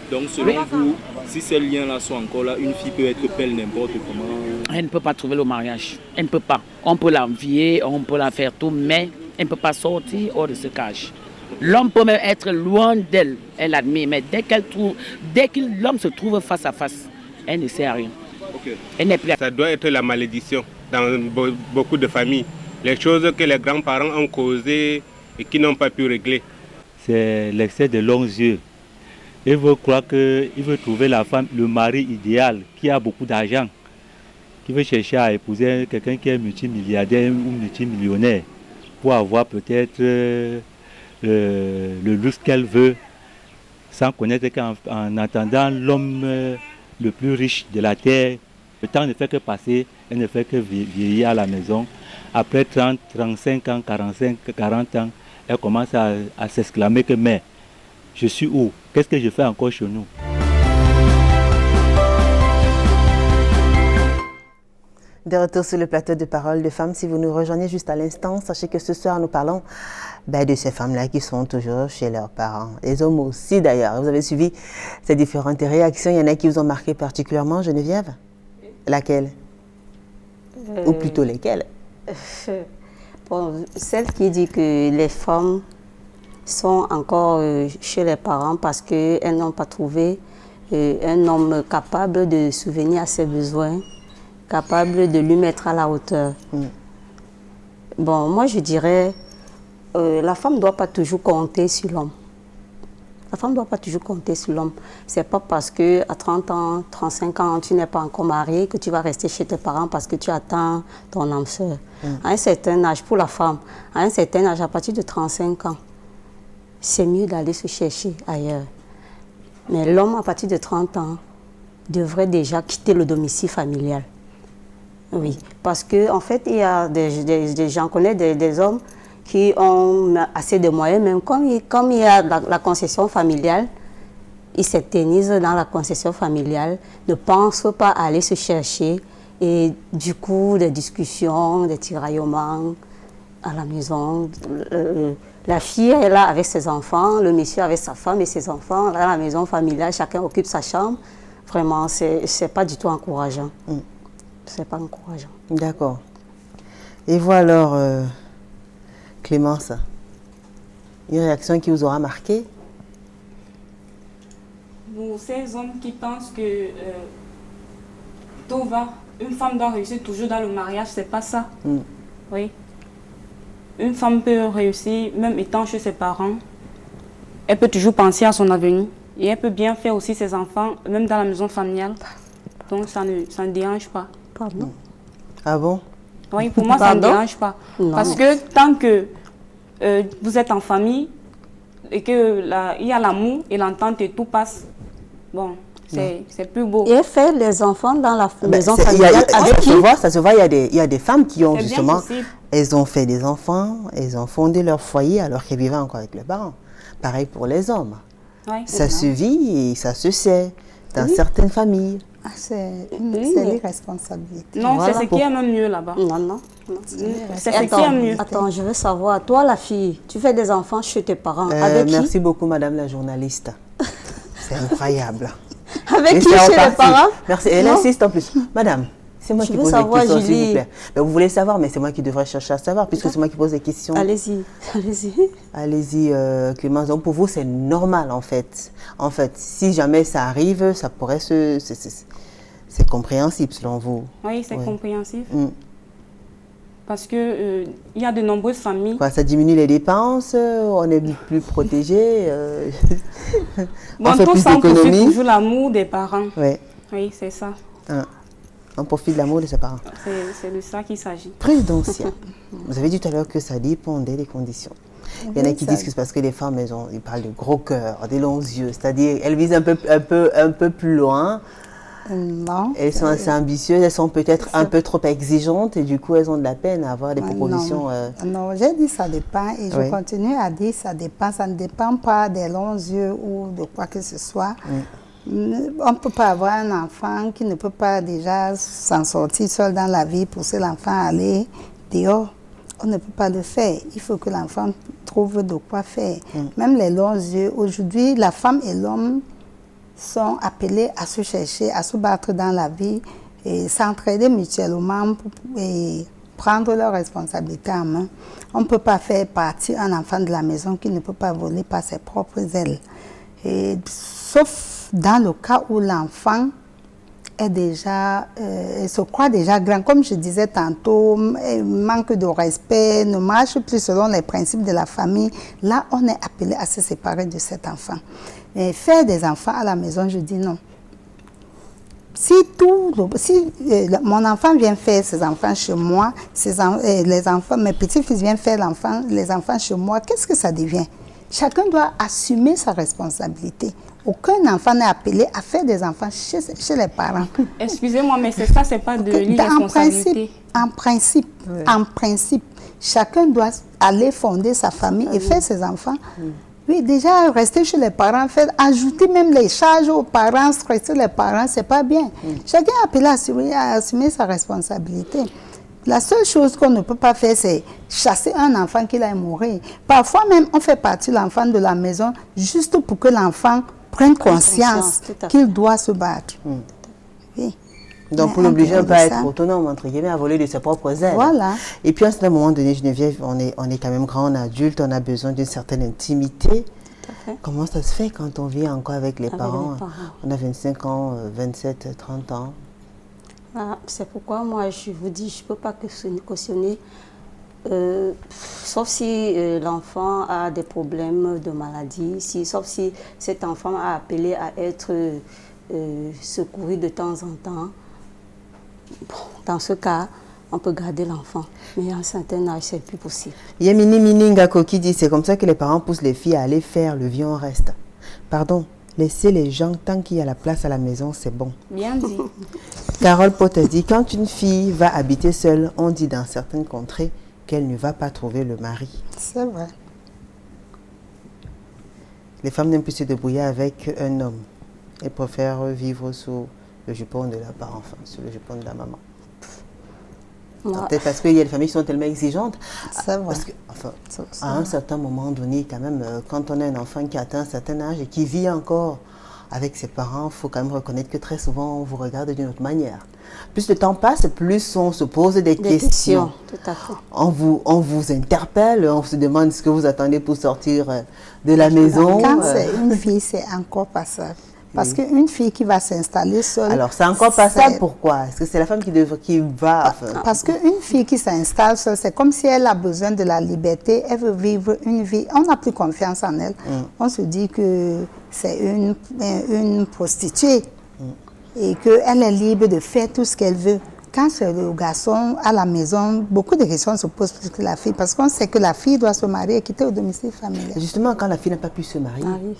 Donc selon vous, si ces liens-là sont encore là, une fille peut être belle n'importe comment? Elle ne peut pas trouver le mariage. Elle ne peut pas. On peut l'envier, on peut la faire tout, mais elle ne peut pas sortir hors de ce cage. L'homme peut même être loin d'elle, elle admire, mais dès que l'homme se trouve face à face, elle ne sait rien. Okay. Elle n'est plus... Ça doit être la malédiction dans beaucoup de familles. Les choses que les grands-parents ont causées et qui n'ont pas pu régler. C'est l'excès de longs yeux. Il veut croire qu'il veut trouver la femme, le mari idéal, qui a beaucoup d'argent, qui veut chercher à épouser quelqu'un qui est multimilliardaire ou multimillionnaire, pour avoir peut-être le luxe qu'elle veut, sans connaître qu'en attendant l'homme le plus riche de la terre, le temps ne fait que passer, elle ne fait que vieillir à la maison. Après 30, 35 ans, 45, 40 ans, elle commence à s'exclamer que mais, je suis où? Qu'est-ce que je fais encore chez nous? De retour sur le plateau de Parole de Femmes, si vous nous rejoignez juste à l'instant, sachez que ce soir nous parlons de ces femmes-là qui sont toujours chez leurs parents. Les hommes aussi d'ailleurs. Vous avez suivi ces différentes réactions. Il y en a qui vous ont marqué particulièrement, Geneviève? Laquelle? Ou plutôt lesquelles? Bon, celle qui dit que les femmes sont encore chez les parents parce qu'elles n'ont pas trouvé un homme capable de subvenir à ses besoins capable de lui mettre à la hauteur. Bon, moi je dirais, la femme ne doit pas toujours compter sur l'homme. La femme ne doit pas toujours compter sur l'homme. Ce n'est pas parce qu'à 30 ans, 35 ans, tu n'es pas encore marié que tu vas rester chez tes parents parce que tu attends ton âme sœur. À un certain âge, pour la femme, à un certain âge, à partir de 35 ans, c'est mieux d'aller se chercher ailleurs. Mais l'homme, à partir de 30 ans, devrait déjà quitter le domicile familial. Oui, parce qu'en fait, il y a des gens, on connaît des hommes qui ont assez de moyens, même comme il y a la concession familiale, ils s'éternisent dans la concession familiale, ne pensent pas à aller se chercher, et du coup, des discussions, des tiraillements à la maison. La fille est là avec ses enfants, le monsieur avec sa femme et ses enfants, là, à la maison familiale, chacun occupe sa chambre. Vraiment, c'est pas du tout encourageant. C'est pas encourageant. D'accord. Et vous alors, Clémence, une réaction qui vous aura marqué? Pour ces hommes qui pensent que tout va, une femme doit réussir toujours dans le mariage, c'est pas ça. Oui. Une femme peut réussir, même étant chez ses parents. Elle peut toujours penser à son avenir. Et elle peut bien faire aussi ses enfants, même dans la maison familiale. Donc ça ne dérange pas. Pardon. Ah bon? Oui, pour moi, ça ne dérange pas. Non. Parce que tant que vous êtes en famille et qu'il y a l'amour et l'entente et tout passe, bon, c'est plus beau. Et faire les enfants dans la maison familiale avec qui? Ça se voit, il y a des femmes qui ont justement, elles ont fait des enfants, elles ont fondé leur foyer alors qu'elles vivaient encore avec leurs parents. Pareil pour les hommes. Oui, ça se vit et ça se sait dans certaines familles. C'est l'irresponsabilité. Non, voilà, c'est ce qui est même mieux là-bas. Non. C'est ce qui est mieux. Attends, je veux savoir, toi la fille, tu fais des enfants chez tes parents, avec qui? Merci beaucoup madame la journaliste. C'est incroyable. Avec qui chez les parents? Merci, elle insiste en plus. Madame, c'est moi qui pose les questions, s'il vous plaît. Mais vous voulez savoir, mais c'est moi qui devrais chercher à savoir, puisque c'est moi qui pose les questions. Allez-y. Allez-y, Clémence. Donc pour vous, c'est normal en fait. En fait, si jamais ça arrive, ça pourrait se... C'est compréhensible selon vous. Oui, c'est compréhensible. Parce que il y a de nombreuses familles. Quoi, ça diminue les dépenses, on est plus protégé. Bon, tout ça, on profite toujours l'amour des parents. Oui, c'est ça. On profite de l'amour de ses parents. C'est de ça qu'il s'agit. Présidentielle. Vous avez dit tout à l'heure que ça dépendait des conditions. Il y en a qui disent que c'est parce que les femmes, ils parlent de gros cœur, des longs yeux. C'est-à-dire, elles visent un peu plus loin. Non. Elles sont assez ambitieuses, elles sont peut-être un peu trop exigeantes et du coup, elles ont de la peine à avoir des propositions. Non, j'ai dit ça dépend et je continue à dire ça dépend. Ça ne dépend pas des longs yeux ou de quoi que ce soit. On ne peut pas avoir un enfant qui ne peut pas déjà s'en sortir seul dans la vie, pousser l'enfant à aller dehors. On ne peut pas le faire. Il faut que l'enfant trouve de quoi faire. Même les longs yeux. Aujourd'hui, la femme et l'homme sont appelés à se chercher, à se battre dans la vie et s'entraider mutuellement et prendre leurs responsabilités en main. On ne peut pas faire partir un enfant de la maison qui ne peut pas voler par ses propres ailes. Et, sauf dans le cas où l'enfant est déjà, se croit déjà grand. Comme je disais tantôt, manque de respect, ne marche plus selon les principes de la famille. Là, on est appelé à se séparer de cet enfant. Mais faire des enfants à la maison, je dis non. Si mon enfant vient faire ses enfants chez moi, mes petits-fils viennent faire les enfants chez moi, qu'est-ce que ça devient? Chacun doit assumer sa responsabilité. Aucun enfant n'est appelé à faire des enfants chez les parents. Excusez-moi, mais ça, c'est pas de l'irresponsabilité. En principe, chacun doit aller fonder sa famille et faire ses enfants. Oui, déjà, rester chez les parents, ajouter même les charges aux parents, stresser les parents, c'est pas bien. Chacun est appelé à assumer sa responsabilité. La seule chose qu'on ne peut pas faire, c'est chasser un enfant qui va mourir. Parfois même, on fait partir l'enfant de la maison juste pour que l'enfant prenne conscience qu'il doit se battre. Oui. Donc, pour l'obliger un peu à être autonome, entre guillemets, à voler de ses propres ailes. Voilà. Et puis, à un certain moment donné, Geneviève, on est quand même grand, on est adulte, on a besoin d'une certaine intimité. Comment ça se fait quand on vit encore avec les parents? On a 25 ans, 27, 30 ans. C'est pourquoi moi je vous dis, je ne peux pas cautionner, sauf si l'enfant a des problèmes de maladie, sauf si cet enfant a appelé à être secouru de temps en temps. Bon, dans ce cas, on peut garder l'enfant, mais à un certain âge, c'est plus possible. Yemini Miningako qui dit c'est comme ça que les parents poussent les filles à aller faire le vieux en reste. Pardon, laissez les gens tant qu'il y a la place à la maison, c'est bon. Bien dit. Carole Potter dit quand une fille va habiter seule, on dit dans certaines contrées qu'elle ne va pas trouver le mari. C'est vrai. Les femmes n'aiment plus se débrouiller avec un homme. Elles préfèrent vivre sous le jupon de la part, enfin, sous le jupon de la maman. Peut-être parce qu'il y a des familles qui sont tellement exigeantes. C'est vrai. Parce que, enfin, à un certain moment donné, quand même, quand on a un enfant qui atteint un certain âge et qui vit encore avec ses parents, il faut quand même reconnaître que très souvent, on vous regarde d'une autre manière. Plus le temps passe, plus on se pose des questions. Tout à fait. On vous interpelle, on se demande ce que vous attendez pour sortir de la maison. Quand c'est une fille, c'est encore passable. Parce qu'une fille qui va s'installer seule... Alors, c'est encore passable, pourquoi? Est-ce que c'est la femme qui va... Parce qu'une fille qui s'installe seule, c'est comme si elle a besoin de la liberté, elle veut vivre une vie... On n'a plus confiance en elle. On se dit que c'est une prostituée et qu'elle est libre de faire tout ce qu'elle veut. Quand c'est le garçon à la maison, beaucoup de questions se posent plus que la fille, parce qu'on sait que la fille doit se marier et quitter au domicile familial. Justement, quand la fille n'a pas pu se marier... Ah oui,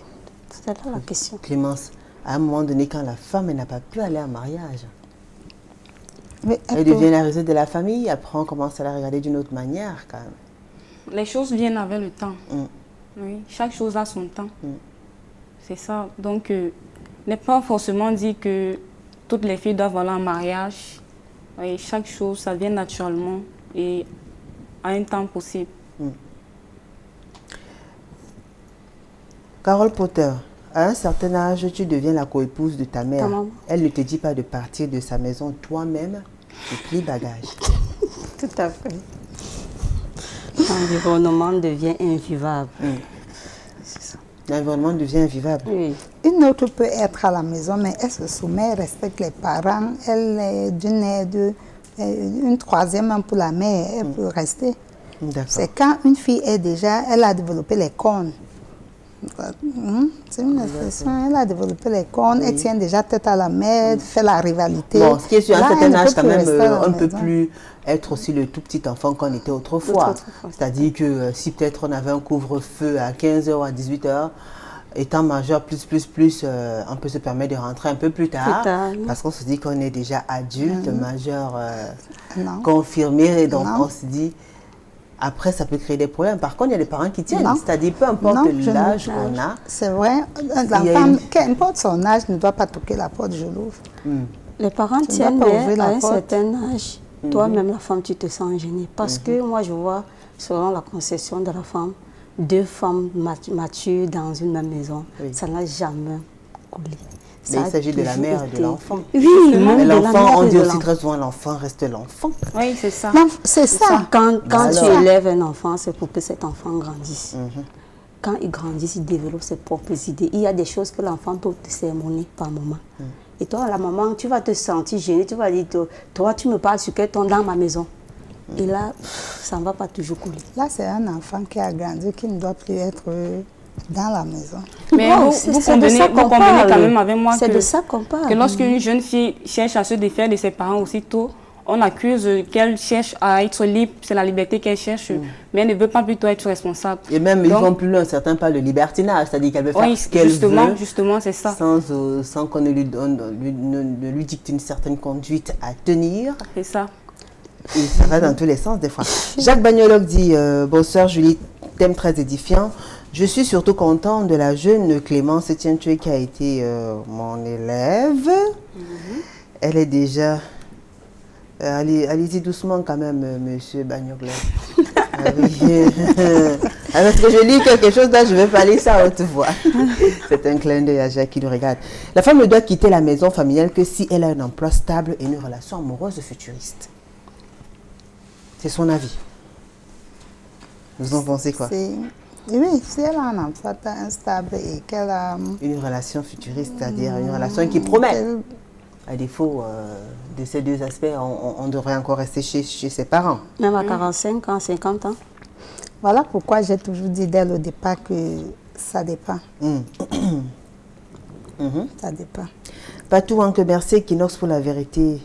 c'est là la question. Clémence, à un moment donné, quand la femme n'a pas pu aller en mariage, elle devient la raison de la famille, après on commence à la regarder d'une autre manière quand même. Les choses viennent avec le temps. Oui, chaque chose a son temps. C'est ça. Donc, n'est pas forcément dit que toutes les filles doivent aller en mariage. Oui, chaque chose, ça vient naturellement et à un temps possible. Carole Potter, à un certain âge, tu deviens la coépouse de ta mère. Elle ne te dit pas de partir de sa maison toi-même, tu plies bagage. Tout à fait. L'environnement devient invivable. C'est ça. L'environnement devient invivable. Oui. Une autre peut être à la maison, mais elle se soumet, elle respecte les parents. Elle est d'une aide, une troisième pour la mère, elle peut rester. C'est quand une fille est déjà, elle a développé les cornes. C'est une expression, elle a développé les cornes, elle tient déjà tête à la mère, fait la rivalité. Bon, ce qui est sur un certain âge, quand même, on ne peut plus être aussi le tout petit enfant qu'on était autrefois. C'est-à-dire que si peut-être on avait un couvre-feu à 15h ou à 18h, étant majeur, on peut se permettre de rentrer un peu plus tard, parce qu'on se dit qu'on est déjà adulte, majeur, confirmé, et donc on se dit... Après, ça peut créer des problèmes. Par contre, il y a des parents qui tiennent. C'est-à-dire, peu importe l'âge qu'on a. C'est vrai. La femme, qu'importe son âge, ne doit pas toquer la porte, je l'ouvre. Les parents tiennent, mais à un certain âge, toi-même, la femme, tu te sens gênée. Parce que moi, je vois, selon la conception de la femme, deux femmes matures dans une même maison, ça n'a jamais coulé. Mais il s'agit de la mère et de l'enfant. Oui, mais l'enfant, on dit aussi très souvent, l'enfant reste l'enfant. Oui, c'est ça. C'est ça. Quand tu élèves un enfant, c'est pour que cet enfant grandisse. Quand il grandit, il développe ses propres idées. Il y a des choses que l'enfant peut te sermonner par moment. Et toi, la maman, tu vas te sentir gênée. Tu vas dire, toi, tu me parles sur quel ton dans ma maison. Et là, ça ne va pas toujours couler. Là, c'est un enfant qui a grandi, qui ne doit plus être... dans la maison. Mais vous convenez quand même avec moi de ça qu'on parle. Que lorsqu'une jeune fille cherche à se défaire de ses parents aussitôt, on accuse qu'elle cherche à être libre, c'est la liberté qu'elle cherche, mais elle ne veut pas plutôt être responsable. Et même, ils vont plus loin, certains parlent de libertinage, c'est-à-dire qu'elle veut faire ce qu'elle veut. Justement, c'est ça. Sans qu'on ne lui dicte une certaine conduite à tenir. C'est ça. Et ça va dans tous les sens, des fois. Jacques Bagnologue dit, bonsoir Julie, thème très édifiant. Je suis surtout contente de la jeune Clémence Etienne-Tué qui a été mon élève. Elle est déjà... allez-y doucement quand même, monsieur Bagnologue. Parce que je lis quelque chose là, je vais parler ça à haute voix. C'est un clin d'œil à Jacques qui nous regarde. La femme ne doit quitter la maison familiale que si elle a un emploi stable et une relation amoureuse futuriste. C'est son avis. Vous en pensez quoi? Oui, si elle a un emploi stable et qu'elle a... Une relation futuriste, c'est-à-dire une relation qui promet. à défaut de ces deux aspects, on devrait encore rester chez ses parents. Même à 45 ans, 50 ans. Voilà pourquoi j'ai toujours dit dès le départ que ça dépend. Ça dépend. Patou Anke Bercé, qui noxe pour la vérité.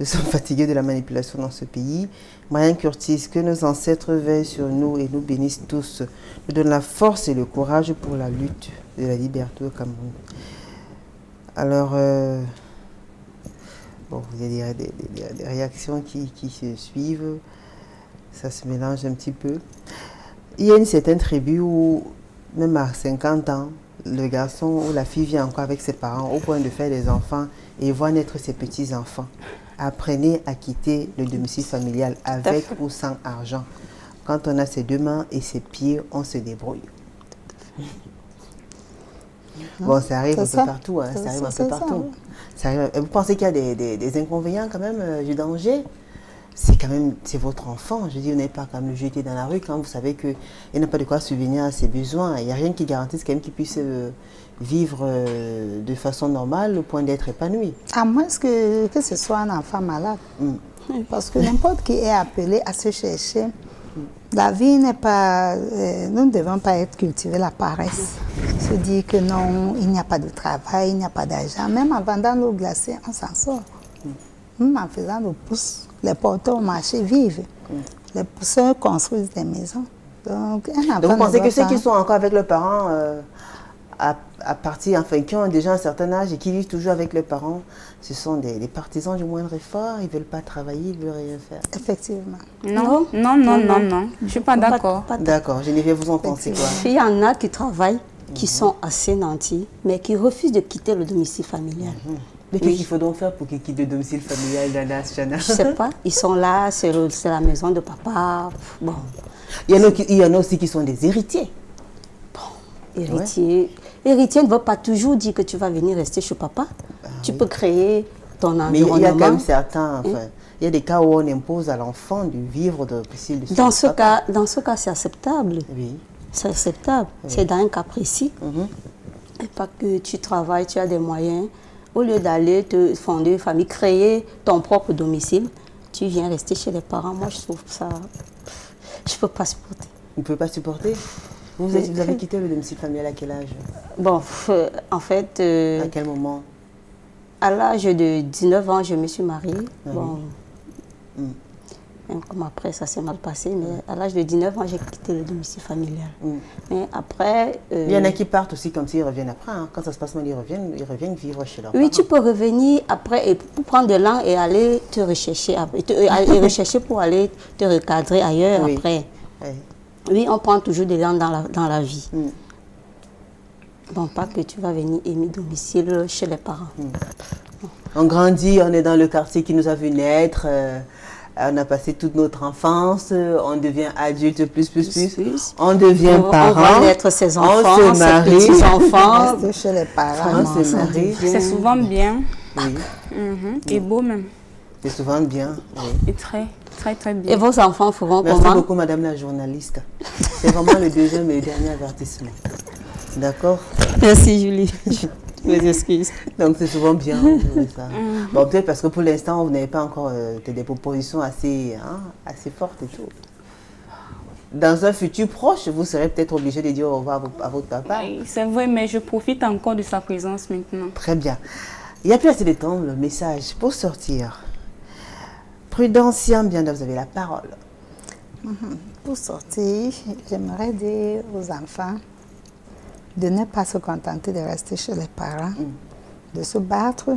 Nous sommes fatigués de la manipulation dans ce pays. Marianne Curtis, que nos ancêtres veillent sur nous et nous bénissent tous, nous donnent la force et le courage pour la lutte de la liberté au Cameroun. Alors, bon, il y a des réactions qui se suivent, ça se mélange un petit peu. Il y a une certaine tribu où, même à 50 ans, le garçon ou la fille vient encore avec ses parents au point de faire des enfants et voit naître ses petits-enfants. Apprenez à quitter le domicile familial avec ou sans argent. Quand on a ses deux mains et ses pieds, on se débrouille. Bon, ça arrive un peu partout. Hein, ça arrive un peu partout. Ça arrive. Vous pensez qu'il y a des inconvénients quand même, du danger? C'est quand même, c'est votre enfant. Je dis, vous n'avez pas quand même le jeter dans la rue quand vous savez qu'il n'a pas de quoi subvenir à ses besoins. Il n'y a rien qui garantisse quand même qu'il puisse vivre de façon normale au point d'être épanoui. À moins que ce soit un enfant malade. Parce que n'importe qui est appelé à se chercher. La vie n'est pas... nous ne devons pas être cultivés la paresse. Se dire que non, il n'y a pas de travail, il n'y a pas d'argent. Même en vendant l'eau glacée, on s'en sort. Même en faisant le pouce, les porteurs au marché vivent. Les pousseurs construisent des maisons. Donc vous pensez que ceux qui sont encore avec leurs parents, à partir, enfin, qui ont déjà un certain âge et qui vivent toujours avec leurs parents, ce sont des partisans du moindre effort, ils ne veulent pas travailler, ils ne veulent rien faire. Effectivement. Non, je ne suis pas d'accord. D'accord, Geneviève, vous en pensez quoi? Il y en a qui travaillent, qui sont assez nantis, mais qui refusent de quitter le domicile familial. Mais qu'est-ce qu'il faut donc faire pour qu'ils quittent le domicile familial, Dana, Chana? Je ne sais pas. Ils sont là, c'est la maison de papa. Bon. Il y en a aussi qui sont des héritiers. Bon, héritiers. Ouais. Héritier ne veut pas toujours dire que tu vas venir rester chez papa. Tu peux créer ton environnement. Mais il y a quand même certains... Enfin, il y a des cas où on impose à l'enfant de vivre de domicile de dans ce cas, c'est acceptable. Oui. C'est acceptable. Oui. C'est dans un cas précis. Et pas que tu travailles, tu as des moyens. Au lieu d'aller te fonder une famille, créer ton propre domicile, tu viens rester chez les parents. Moi, je trouve ça... Je ne peux pas supporter. Vous ne pouvez pas supporter? Vous avez quitté le domicile familial à quel âge? Bon, en fait... à quel moment? À l'âge de 19 ans, je me suis mariée. Bon, même comme après, ça s'est mal passé, mais à l'âge de 19 ans, j'ai quitté le domicile familial. Mais après... Il y en a qui partent aussi comme s'ils reviennent après. Hein. Quand ça se passe mal, ils reviennent vivre chez leurs parents. Oui, tu peux revenir après et pour prendre de l'an et aller te rechercher, rechercher pour aller te recadrer ailleurs après. Oui, on prend toujours de l'an dans la vie. Bon, pas que tu vas venir aimer domicile chez les parents. On grandit, on est dans le quartier qui nous a vu naître. On a passé toute notre enfance, on devient adulte plus. On devient parent. On va naître ses enfants, on se marie. Ses petits-enfants. Reste chez les parents. On se marie. C'est souvent bien. Et beau même. C'est souvent bien. Et très bien. Et vos enfants feront comment? Merci beaucoup, madame la journaliste. C'est vraiment le deuxième et le dernier avertissement. D'accord? Merci, Julie. Mes excuses. Donc c'est souvent bien. Ça. Bon, peut-être parce que pour l'instant, vous n'avez pas encore des propositions assez fortes et tout. Dans un futur proche, vous serez peut-être obligé de dire au revoir à votre papa. Oui, c'est vrai, mais je profite encore de sa présence maintenant. Très bien. Il n'y a plus assez de temps, le message pour sortir. Prudence, bien, vous avez la parole. Pour sortir, j'aimerais dire aux enfants de ne pas se contenter de rester chez les parents, de se battre,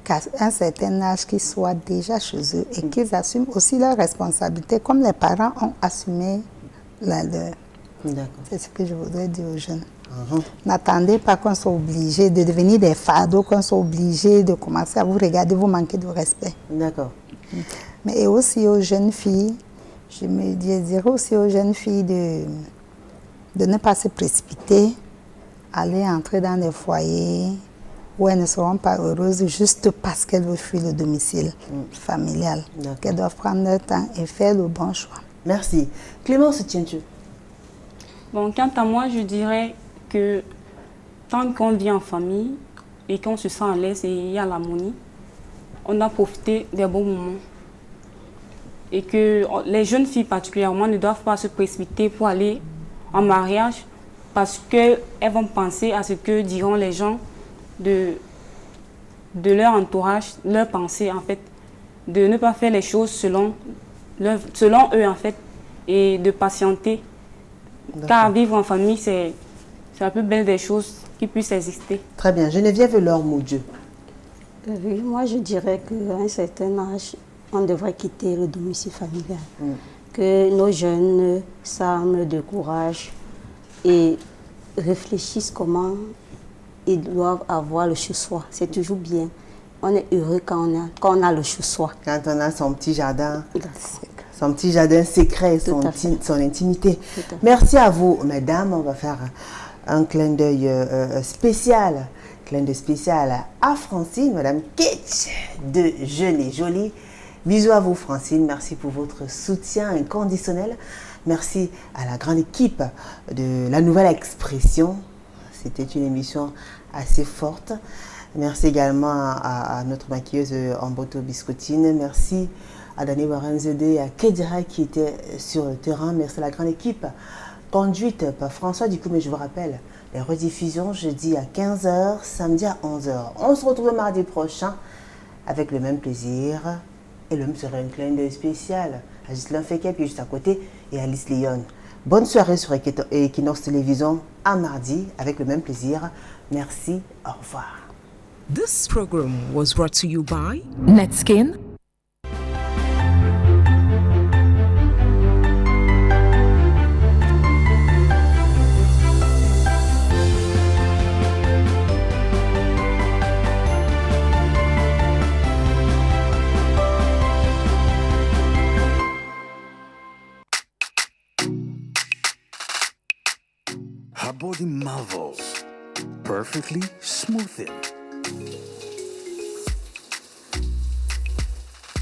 qu'à un certain âge qu'ils soient déjà chez eux et qu'ils assument aussi leurs responsabilités comme les parents ont assumé la leur. C'est ce que je voudrais dire aux jeunes. N'attendez pas qu'on soit obligé de devenir des fardeaux, qu'on soit obligé de commencer à vous regarder, vous manquer de respect. D'accord. Mais aussi aux jeunes filles, je me dirais aussi aux jeunes filles de ne pas se précipiter, aller entrer dans des foyers où elles ne seront pas heureuses juste parce qu'elles veulent fuir le domicile familial. Qu'elles doivent prendre leur temps et faire le bon choix. Merci. Clémence, tiens-tu? Bon, quant à moi, je dirais que tant qu'on vit en famille, et qu'on se sent à l'aise et il y a l'harmonie, on doit profiter des bons moments. Et que les jeunes filles particulièrement ne doivent pas se précipiter pour aller en mariage parce qu'elles vont penser à ce que diront les gens de leur entourage, leurs pensées en fait, de ne pas faire les choses selon eux en fait et de patienter. Car vivre en famille, c'est la plus belle des choses qui puissent exister. Très bien. Geneviève Laure Moudieu. Oui, moi je dirais qu'à un certain âge, on devrait quitter le domicile familial. Que nos jeunes s'arment de courage et réfléchissent comment ils doivent avoir le chez-soi. C'est toujours bien. On est heureux quand on a le chez-soi. Quand on a son petit jardin. Son petit jardin secret, son intimité. Merci à vous, mesdames. On va faire un clin d'œil spécial. Clin d'œil spécial à Francine, Madame Kitsch de Jeune et Jolie. Bisous à vous, Francine. Merci pour votre soutien inconditionnel. Merci à la grande équipe de La Nouvelle Expression. C'était une émission assez forte. Merci également à notre maquilleuse Amboto Biscottine. Merci à Dani Warenzede et à Kedira qui était sur le terrain. Merci à la grande équipe conduite par François Ducou. Mais je vous rappelle, les rediffusions jeudi à 15h, samedi à 11h. On se retrouve mardi prochain avec le même plaisir. Et l'homme sera un clin d'œil spécial à Ghislain Fekep, puis juste à côté, et Alice Lyon. Bonne soirée sur Equinox Télévision à mardi avec le même plaisir. Merci, au revoir. This program was brought to you by Netskin. Her body marvels, perfectly smoothing.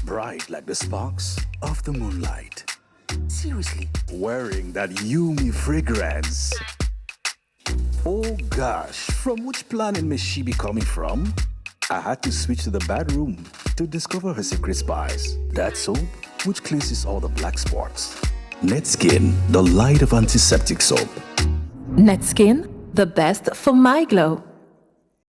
Bright like the sparks of the moonlight. Seriously, wearing that Yumi fragrance. Oh gosh, from which planet may she be coming from? I had to switch to the bedroom to discover her secret spice. That soap, which cleanses all the black spots. Netskin, the light of antiseptic soap. Netskin, the best for my glow.